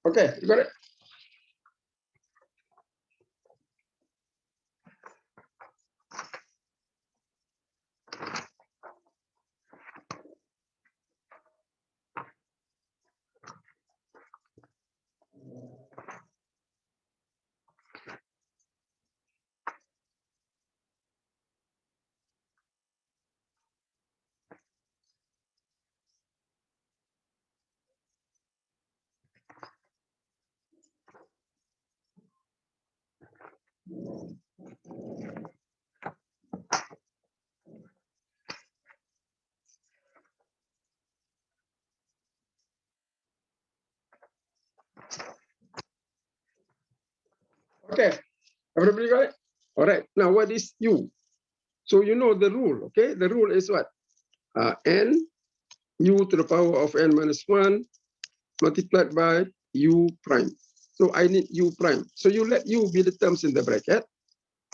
Okay, you got it? Okay, everybody got it? All right, now what is u? So you know the rule, okay? The rule is what? N u to the power of n minus 1 multiplied by u prime. So I need u prime. So you let u be the terms in the bracket.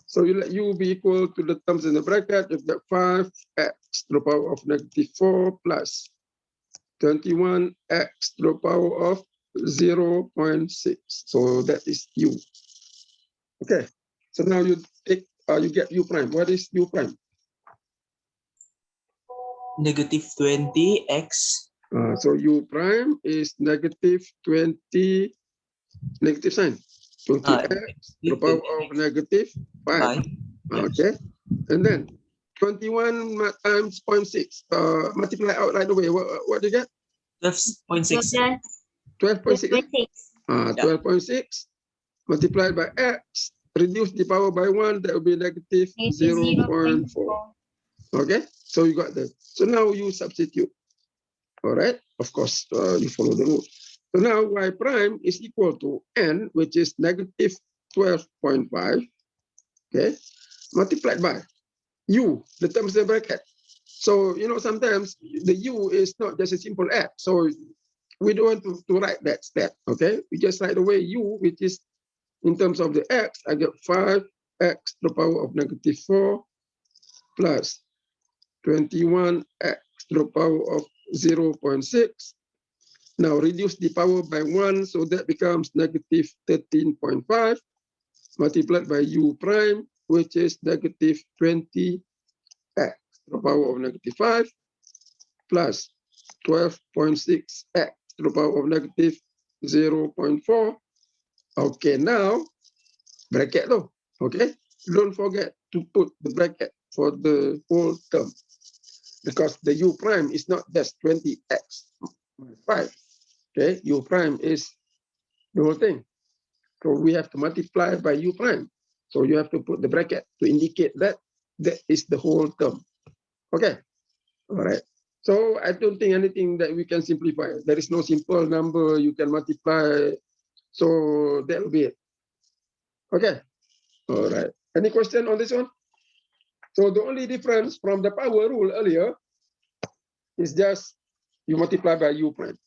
So you let u be equal to the terms in the bracket. You've got 5x to the power of -4 plus 21x to the power of 0.6. So that is u. Okay. So now you take you get u prime. What is u prime? Negative 20x. So u prime is -20, negative sign. 20x to the power of -5. Okay. And then 21 times 0.6. Multiply out right away. What do you get? 12.6. 12.6. 12.6 multiplied by x, reduce the power by 1, that will be negative 0.4. Okay, so you got that. So now you substitute. All right, of course, you follow the rule. So now y prime is equal to n, which is negative 12.5, okay, multiplied by u, the terms in bracket. So, you know, sometimes the u is not just a simple x. So we don't want to write that step, okay? We just write away u, which is in terms of the x, I get 5x to the power of negative 4 plus 21x to the power of 0.6. Now reduce the power by 1, so that becomes negative 13.5 multiplied by u prime, which is negative 20x to the power of negative 5 plus 12.6x to the power of negative 0.4. Okay, now bracket though. Okay, don't forget to put the bracket for the whole term, because the u prime is not just 20x minus 5. Okay, u prime is the whole thing. So we have to multiply by u prime. So you have to put the bracket to indicate that that is the whole term. Okay, all right. So I don't think anything that we can simplify. There is no simple number you can multiply. So that will be it. Okay, all right. Any question on this one? So the only difference from the power rule earlier is just you multiply by u prime.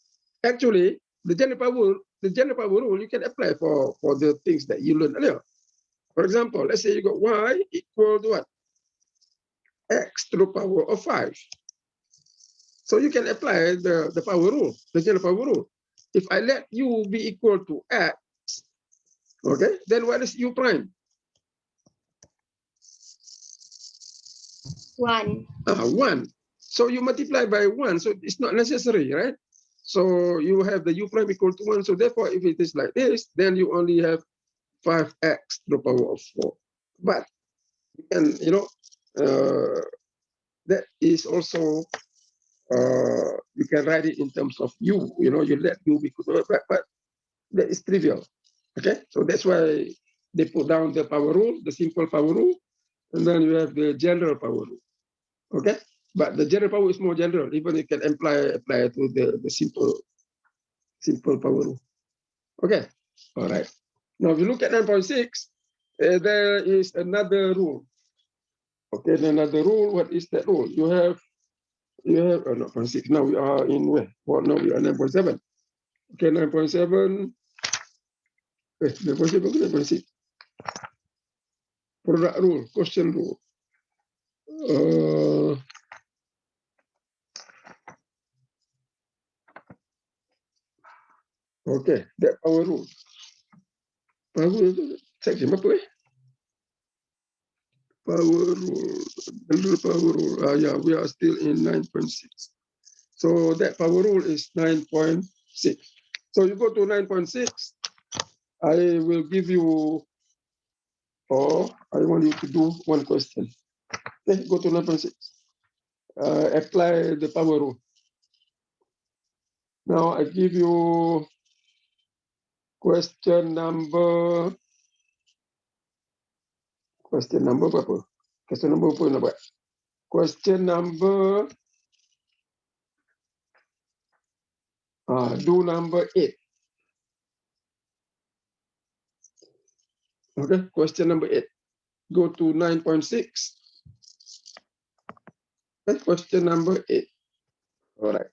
Actually, the general power rule you can apply for the things that you learned earlier. For example, let's say you got y equal to what? X to the power of 5. So you can apply the power rule, the general power rule. If I let u be equal to x, okay, then what is u prime? 1. 1. So you multiply by 1, so it's not necessary, right? So you have the u prime equal to 1. So therefore, if it is like this, then you only have 5x to the power of 4. But you can, you know, that is also, you can write it in terms of u, you know, you let u be equal to, but that is trivial. Okay, so that's why they put down the power rule, the simple power rule, and then you have the general power rule. Okay, but the general power is more general. Even you can apply to the simple power rule. Okay, all right. Now if you look at 9.6, there is another rule. Okay, another rule. What is that rule? You have 9.6. Now we are in where? Well, now we are 9.7. Okay, 9.7. 9.6. Product rule, quotient rule. Okay, that power rule. Power rule, section apa Power rule, general power rule. Yeah, we are still in 9.6. So that power rule is 9.6. So you go to 9.6. I will give you, or I want you to do one question. Okay, go to 9.6. Apply the power rule. Now I give you question number berapa? Question number apa nak buat? Question number do number 8. Okay, question number 8. Go to 9.6. Okay, question number 8. All right.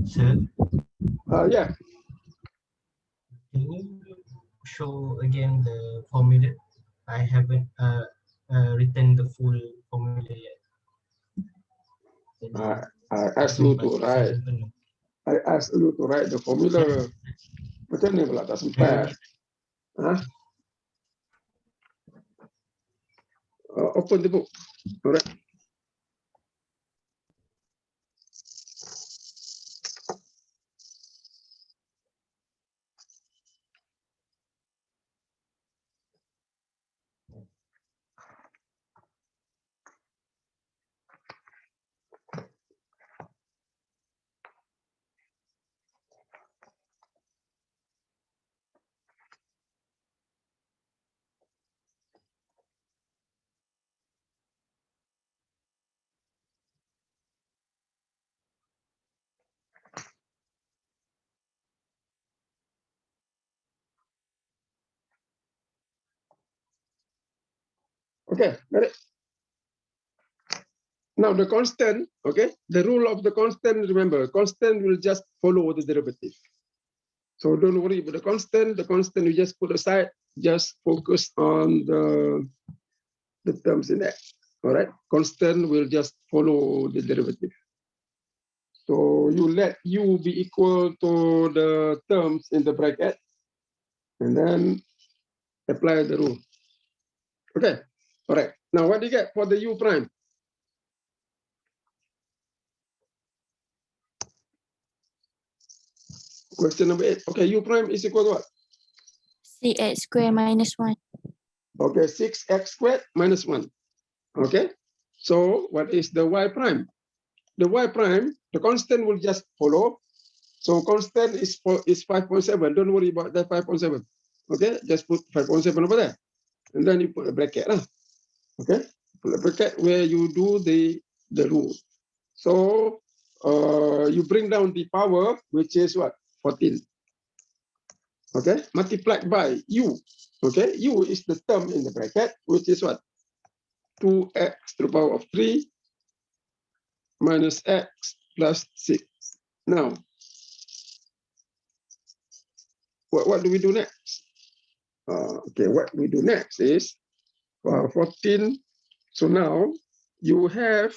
Sir, Yeah. can you show again the formula I haven't written the full formula yet. Jadi, I asked you to write. saya penuh. I asked you to write the formula. Macam ni pula tak sempat. Open the book. All right. Okay, got it. Now the constant, okay, the rule of the constant, remember, constant will just follow the derivative. So don't worry about the constant you just put aside, just focus on the terms in X, all right? Constant will just follow the derivative. So you let U be equal to the terms in the bracket, and then apply the rule. Okay, all right. Now what do you get for the U prime? Question number 8. Okay, U prime is equal to what? 6x squared minus 1. Okay, 6x squared minus 1. Okay, so what is the Y prime? The Y prime, the constant will just follow. So constant is 5.7. Don't worry about that 5.7. Okay, just put 5.7 over there. And then you put a bracket. Okay, put a bracket where you do the rule. So you bring down the power, which is what? 14. Okay, multiplied by U. Okay, U is the term in the bracket, which is what? 2x to the power of 3 minus x plus 6. Now, what do we do next? Okay, what we do next is 14. So now you have,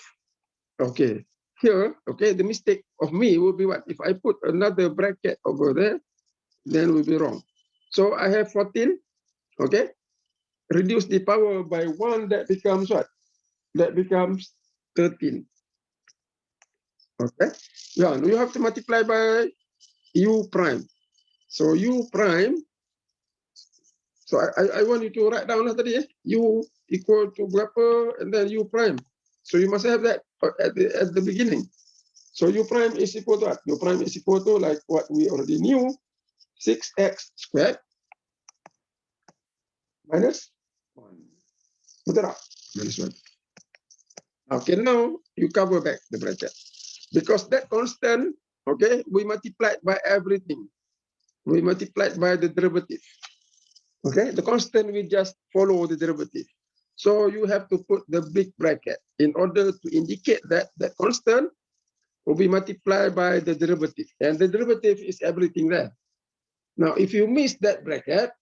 okay, here, okay, the mistake of me will be what? If I put another bracket over there, then will be wrong. So I have 14, okay? Reduce the power by 1, that becomes what? That becomes 13. Okay? Yeah, you have to multiply by U prime. So U prime, so I want you to write down tadi, U equal to berapa, and then U prime. So you must have that at the beginning. So U prime is equal to what? U prime is equal to, like what we already knew, 6x squared minus 1. Betul tak? Minus 1. Okay, now you cover back the bracket. Because that constant, okay, we multiplied by everything. We multiplied by the derivative. Okay, the constant we just follow the derivative. So you have to put the big bracket in order to indicate that that constant will be multiplied by the derivative. And the derivative is everything there. Now, if you miss that bracket,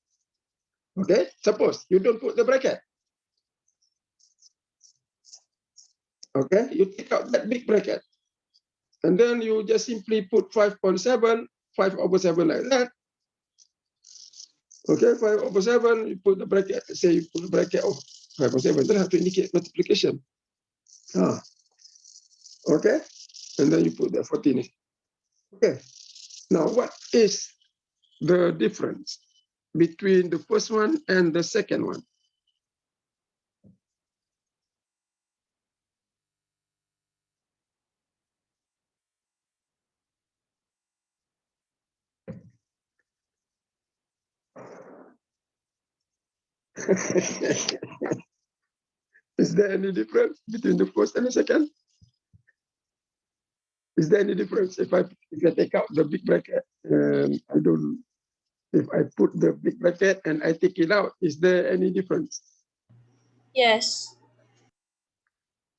okay, suppose you don't put the bracket. Okay, you take out that big bracket. And then you just simply put 5.7, 5 over 7 like that. Okay, 5 over 7, you put the bracket, say you put the bracket of 5 over 7, then have to indicate multiplication. Okay, and then you put the 14 in. Okay, now what is the difference between the first one and the second one? Is there any difference between the first and the second? Is there any difference if I take out the big bracket and I don't, if I put the big bracket and I take it out, is there any difference? Yes.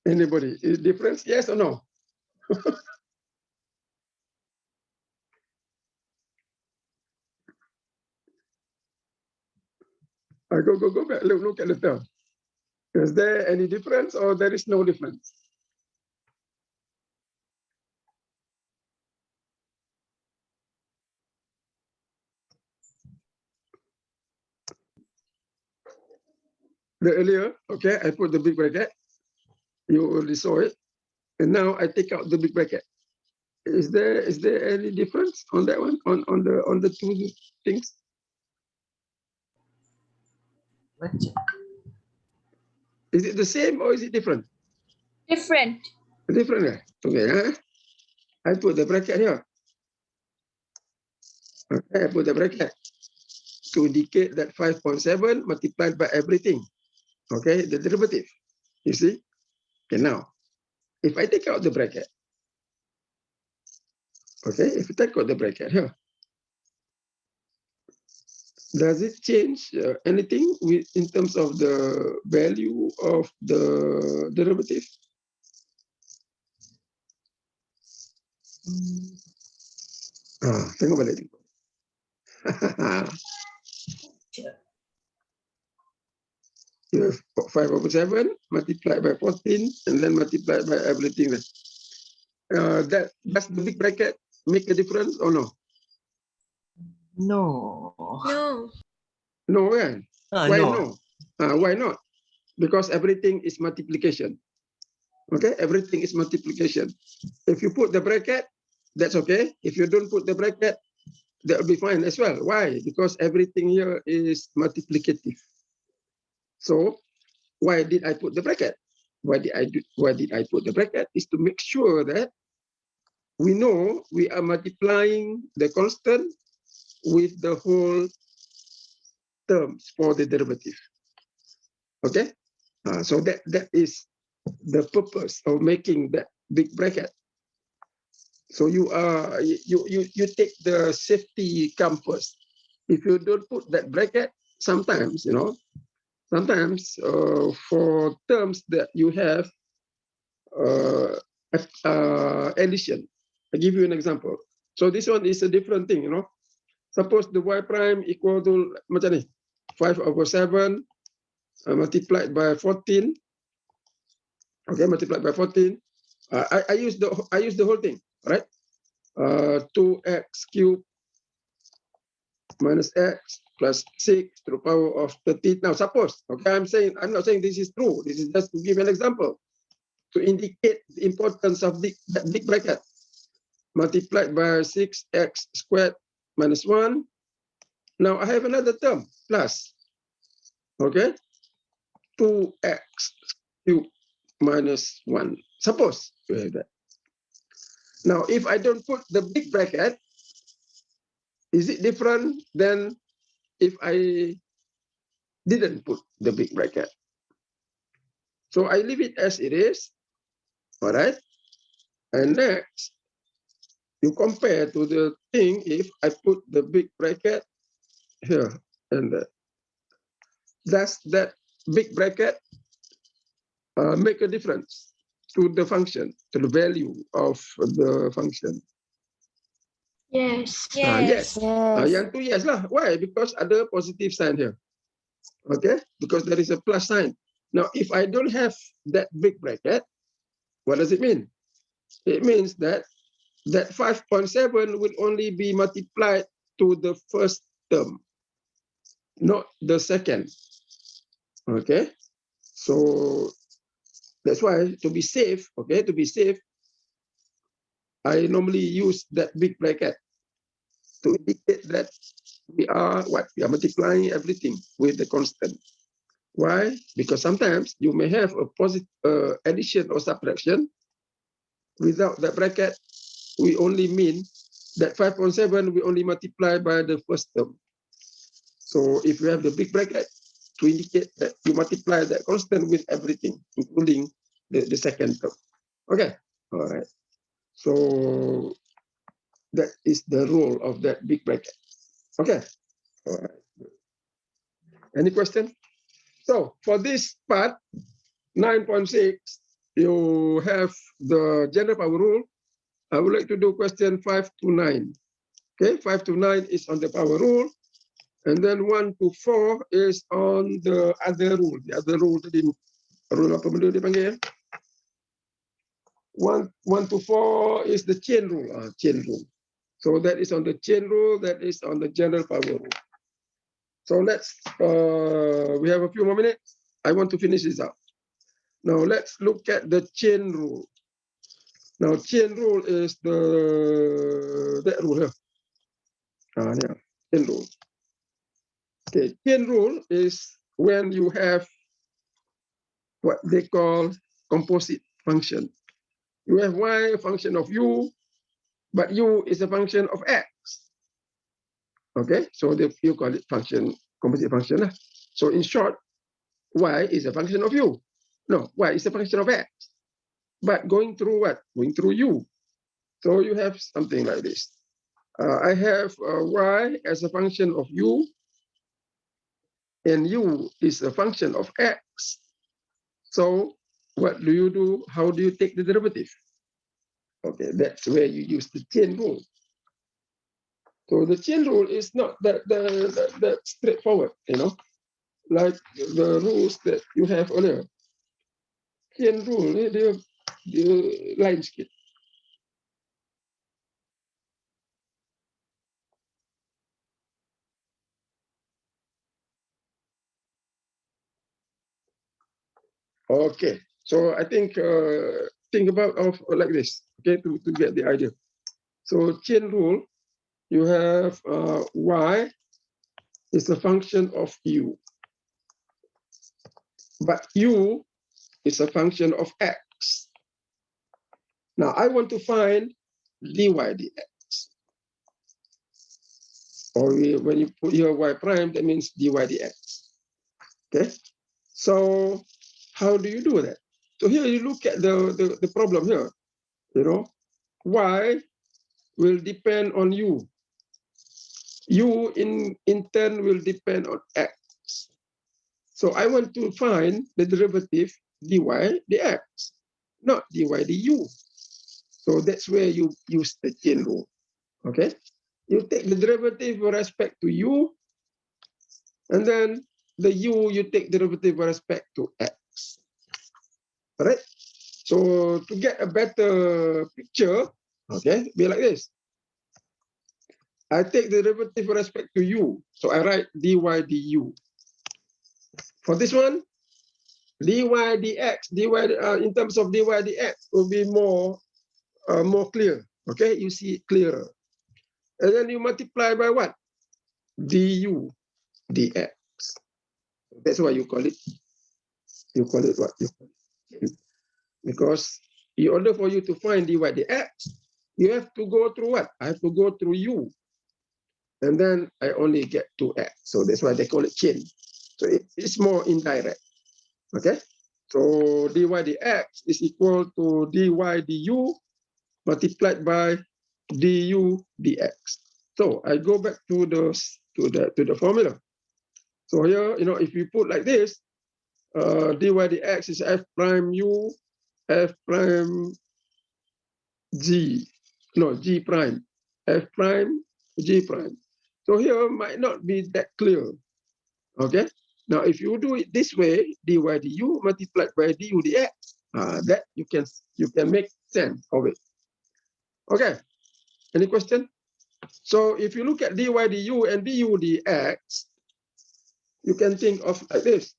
Anybody? Is difference? Yes or no? Go back. Look at the term. Is there any difference or there is no difference? The earlier, okay, I put the big bracket. You already saw it. And now I take out the big bracket. Is there any difference on that one? On the two things? Is it the same or is it different? Different. Different, eh? Okay, huh? I put the bracket here. Okay, I put the bracket to indicate that 5.7 multiplied by everything. Okay, the derivative. You see? Okay, now, if I take out the bracket, okay, if you take out the bracket here, does it change anything in terms of the value of the derivative? Tengok balik. You have 5/7 multiplied by 14 and then multiplied by everything. Does the big bracket make a difference or no? No. No. No, kan? Ah, Why no. no? Why not? Because everything is multiplication. Okay, everything is multiplication. If you put the bracket, that's okay. If you don't put the bracket, that will be fine as well. Why? Because everything here is multiplicative. So why did I put the bracket? Why did I put the bracket? Is to make sure that we know we are multiplying the constant with the whole terms for the derivative. Okay, so that is the purpose of making that big bracket. So you take the safety come first. If you don't put that bracket, sometimes for terms that you have addition. I give you an example. So this one is a different thing, Suppose the y prime equal to macam ni, 5/7 multiplied by 14. Okay, multiplied by 14. I use the whole thing, right? 2x cubed minus x plus 6 to the power of 13. Now, suppose, okay, I'm not saying this is true. This is just to give an example to indicate the importance of that big bracket. Multiplied by 6x squared minus 1. Now I have another term, plus, okay, 2x cubed minus 1. Suppose you have that. Now, if I don't put the big bracket, is it different than if I didn't put the big bracket? So I leave it as it is, all right? And next, you compare to the thing if I put the big bracket here and there. Does that big bracket make a difference to the function, to the value of the function? Yes. Yes. Yes. Yang tu yes lah. Why? Because ada positive sign here. Okay? Because there is a plus sign. Now, if I don't have that big bracket, what does it mean? It means that 5.7 will only be multiplied to the first term, not the second. Okay? So that's why to be safe, I normally use that big bracket to indicate that we are multiplying everything with the constant. Why? Because sometimes you may have a positive addition or subtraction. Without that bracket, we only mean that 5.7 we only multiply by the first term. So if you have the big bracket to indicate that you multiply that constant with everything, including the second term. Okay, all right. So that is the role of that big bracket. Okay, all right. Any question? So for this part, 9.6, you have the general power rule. I would like to do question 5 to 9. Okay, 5 to 9 is on the power rule. And then 1 to 4 is on the other rule. The other rule tadi, rule apa benda dia panggil? 1 to 4 is the chain rule. Chain rule. So that is on the chain rule, that is on the general power rule. So let's, we have a few more minutes. I want to finish this up. Now let's look at the chain rule. Now chain rule is that rule here. Yeah, chain rule. Okay, chain rule is when you have what they call composite function. You have y a function of u, but u is a function of x. Okay, so you call it function, composite function. So in short, y is a function of u. No, y is a function of x. But going through what? Going through u. So you have something like this. I have y as a function of u, and u is a function of x. So what do you do? How do you take the derivative? Okay, that's where you use the chain rule. So the chain rule is not that straightforward, like the rules that you have earlier. Chain rule, dia lain sikit. Okay, so I think about like this, okay, to get the idea. So chain rule, you have y is a function of u, but u is a function of x. Now I want to find dy dx. Or when you put here y prime, that means dy dx. Okay, so how do you do that? So here you look at the problem here, y will depend on u. U in turn will depend on x. So I want to find the derivative dy dx, not dy du. So that's where you use the chain rule. Okay, you take the derivative with respect to u, and then the u you take derivative with respect to x. All right. So to get a better picture, okay, be like this. I take the derivative with respect to u. So I write dy du. For this one, dy dx, in terms of dy dx will be more clear. Okay, you see it clearer. And then you multiply by what? Du dx. That's why you call it. You call it what? You call it. Because in order for you to find dy dx, you have to go through what? I have to go through u. And then I only get 2x. So that's why they call it chain. So it's more indirect. Okay? So dy dx is equal to dy du multiplied by du dx. So I go back to the formula. So here, if you put like this, dy dx is f prime u, f prime g, no, g prime, f prime, g prime. So here might not be that clear. Okay. Now, if you do it this way, dy du multiplied by du dx, that you can make sense of it. Okay. Any question? So if you look at dy du and du dx, you can think of like this: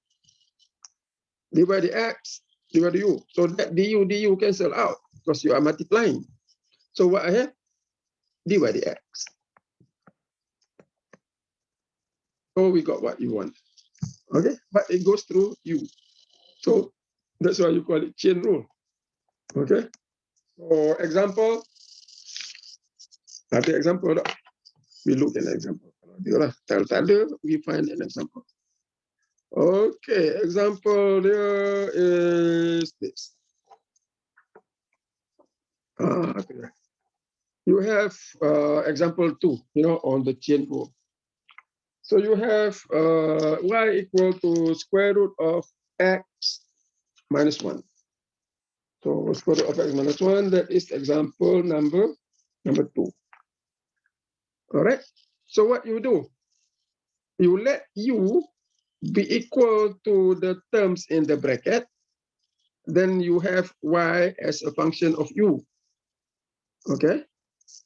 dy dx, dy du. So that du cancel out because you are multiplying. So what I have? Dy dx. So we got what you want. Okay, but it goes through u. So that's why you call it chain rule. Okay. For example, ada example tak? We look at an example. Kalau tak ada, we find an example. Okay, example there is this. Okay. You have example 2, on the chain rule. So you have y equal to square root of x minus 1. So square root of x minus 1, that is example number 2. All right. So what you do? you let u be equal to the terms in the bracket, then you have y as a function of u. Okay,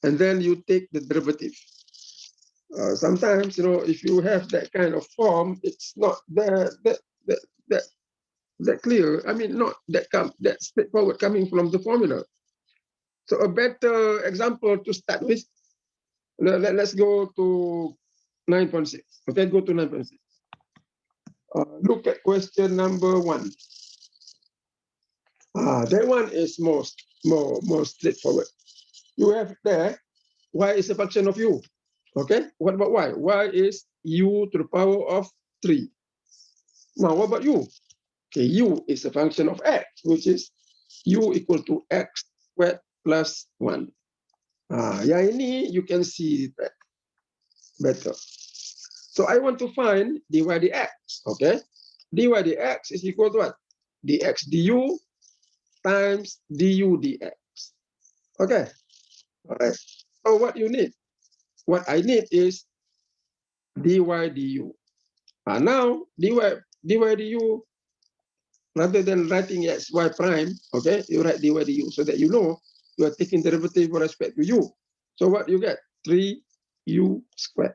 and then you take the derivative. Sometimes, if you have that kind of form, it's not that clear. I mean, not that straightforward coming from the formula. So a better example to start with, let's go to 9.6. Okay, go to 9.6. Look at question number 1. That one is more straightforward. You have there, y is a function of u. Okay, what about y? Y is u to the power of 3. Now, what about u? Okay, u is a function of x, which is u equal to x squared plus 1. Yang ini you can see that better. So I want to find dy dx. Okay, dy dx is equal to what? Dx du times du dx. Okay, all right. So what you need? What I need is dy du. Now dy du, rather than writing as y prime, okay, you write dy du so that you know you are taking derivative with respect to u. So what you get? 3u squared.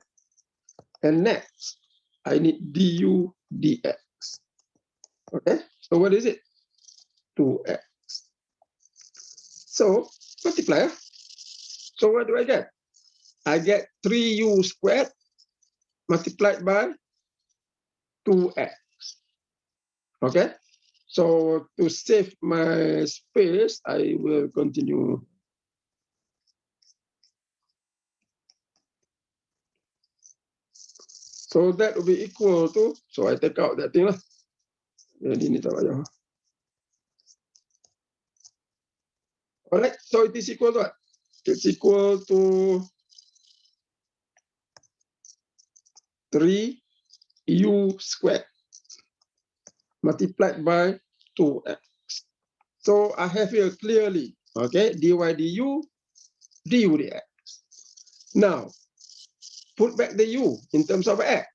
And next, I need du dx. Okay, so what is it? 2x. So multiply. So what do I get? I get 3u squared multiplied by 2x. Okay, so to save my space, I will continue. So that will be equal to, so I take out that thing lah. Jadi ni tak payah. Alright, so it is equal to what? It's equal to 3u squared multiplied by 2x. So I have here clearly, okay, dy du, du dx. Now, put back the u in terms of x.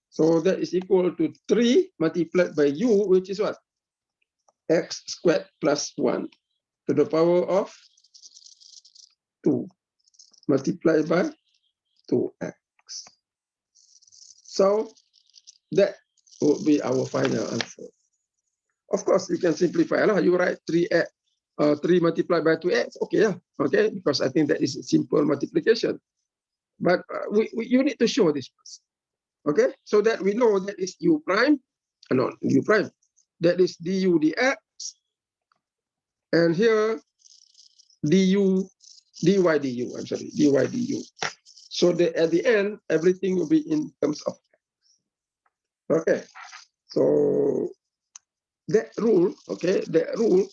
So that is equal to 3 multiplied by u, which is what? X squared plus 1 to the power of 2 multiplied by 2x. So that would be our final answer. Of course, you can simplify. You write 3x, 3 multiplied by 2x. Okay, yeah, okay, because I think that is a simple multiplication. But you need to show this first. Okay, so that we know that is u prime, not u prime. That is du dx, and here dy du. I'm sorry, dy du. So that at the end, everything will be in terms of x. Okay, so that rule, okay, that rule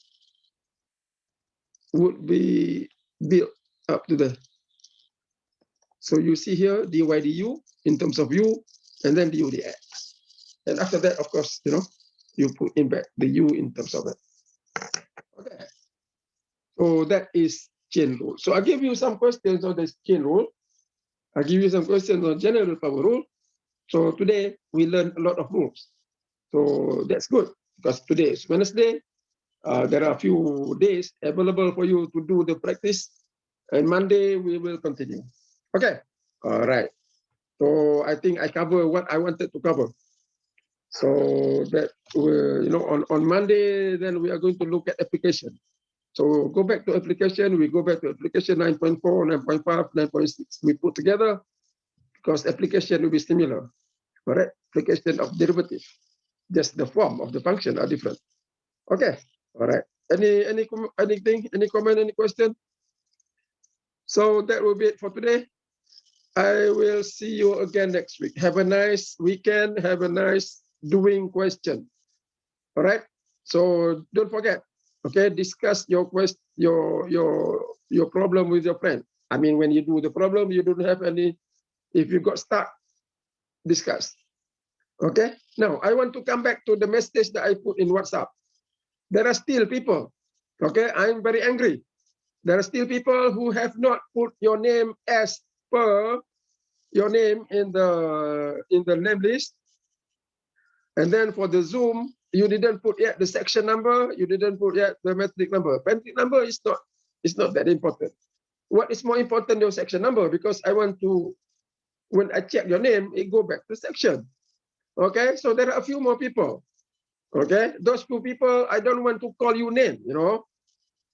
would be built up to the. So you see here dy du in terms of u, and then du dx. And after that, of course, you put in back the u in terms of it. Okay. So that is chain rule. So I give you some questions on this chain rule. I give you some questions on general power rule. So today we learn a lot of rules. So that's good because today is Wednesday. There are a few days available for you to do the practice. And Monday we will continue. Okay. All right. So I think I cover what I wanted to cover. So that on Monday, then we are going to look at application. So go back to application. We go back to application 9.4, 9.5, 9.6. We put together because application will be similar. All right. Application of derivative. Just the form of the function are different. Okay. All right. Anything? Any comment? Any question? So that will be it for today. I will see you again next week. Have a nice weekend. Have a nice doing question. All right. So don't forget. Okay. Discuss your problem with your friend. I mean, when you do the problem, you don't have any. If you got stuck, discuss. Okay. Now I want to come back to the message that I put in WhatsApp. There are still people. Okay. I'm very angry. There are still people who have not put your name as per your name in the name list. And then for the Zoom, you didn't put yet the section number, you didn't put yet the metric number. Metric number is not that important. What is more important, your section number, because I want to, when I check your name, it go back to section. Okay, so there are a few more people. Okay, those few people, I don't want to call you name, you know.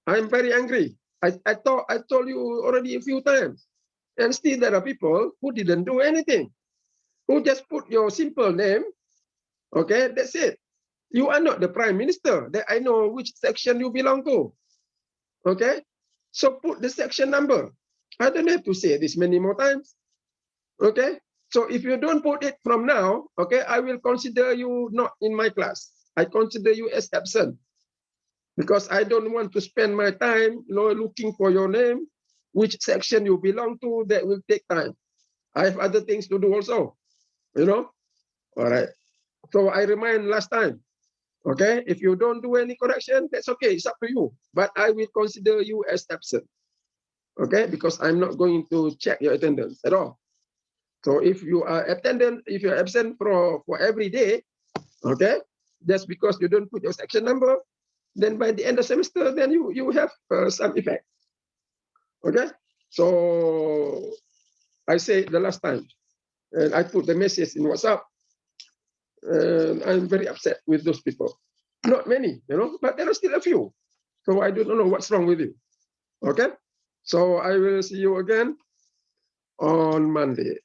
I'm very angry. I told you already a few times. And still there are people who didn't do anything, who just put your simple name. Okay, that's it. You are not the prime minister that I know which section you belong to. Okay, so put the section number. I don't have to say this many more times. Okay, so if you don't put it from now, okay, I will consider you not in my class. I consider you as absent because I don't want to spend my time, you know, looking for your name, which section you belong to. That will take time. I have other things to do also, you know. All right. So I remind last time. Okay, if you don't do any correction, that's okay. It's up to you. But I will consider you as absent. Okay, because I'm not going to check your attendance at all. So if you are if you're absent for every day, okay, just because you don't put your section number, then by the end of semester, then you have some effect. Okay, so I say the last time, and I put the message in WhatsApp, and I'm very upset with those people. Not many, you know, but there are still a few. So I don't know what's wrong with you. Okay, so I will see you again on Monday.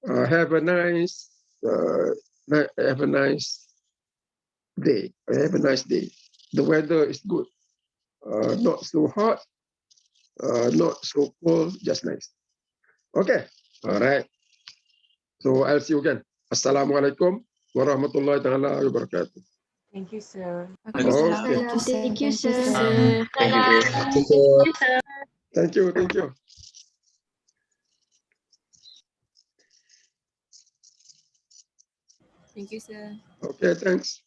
Have a nice day. Have a nice day. The weather is good. Not so hot, not so cold, just nice. Okay. All right. So I'll see you again. Assalamualaikum warahmatullahi taala wabarakatuh. Thank you, sir. Okay. Thank you, sir. Thank you. Thank you. Thank you. Thank you, sir. Okay, thanks.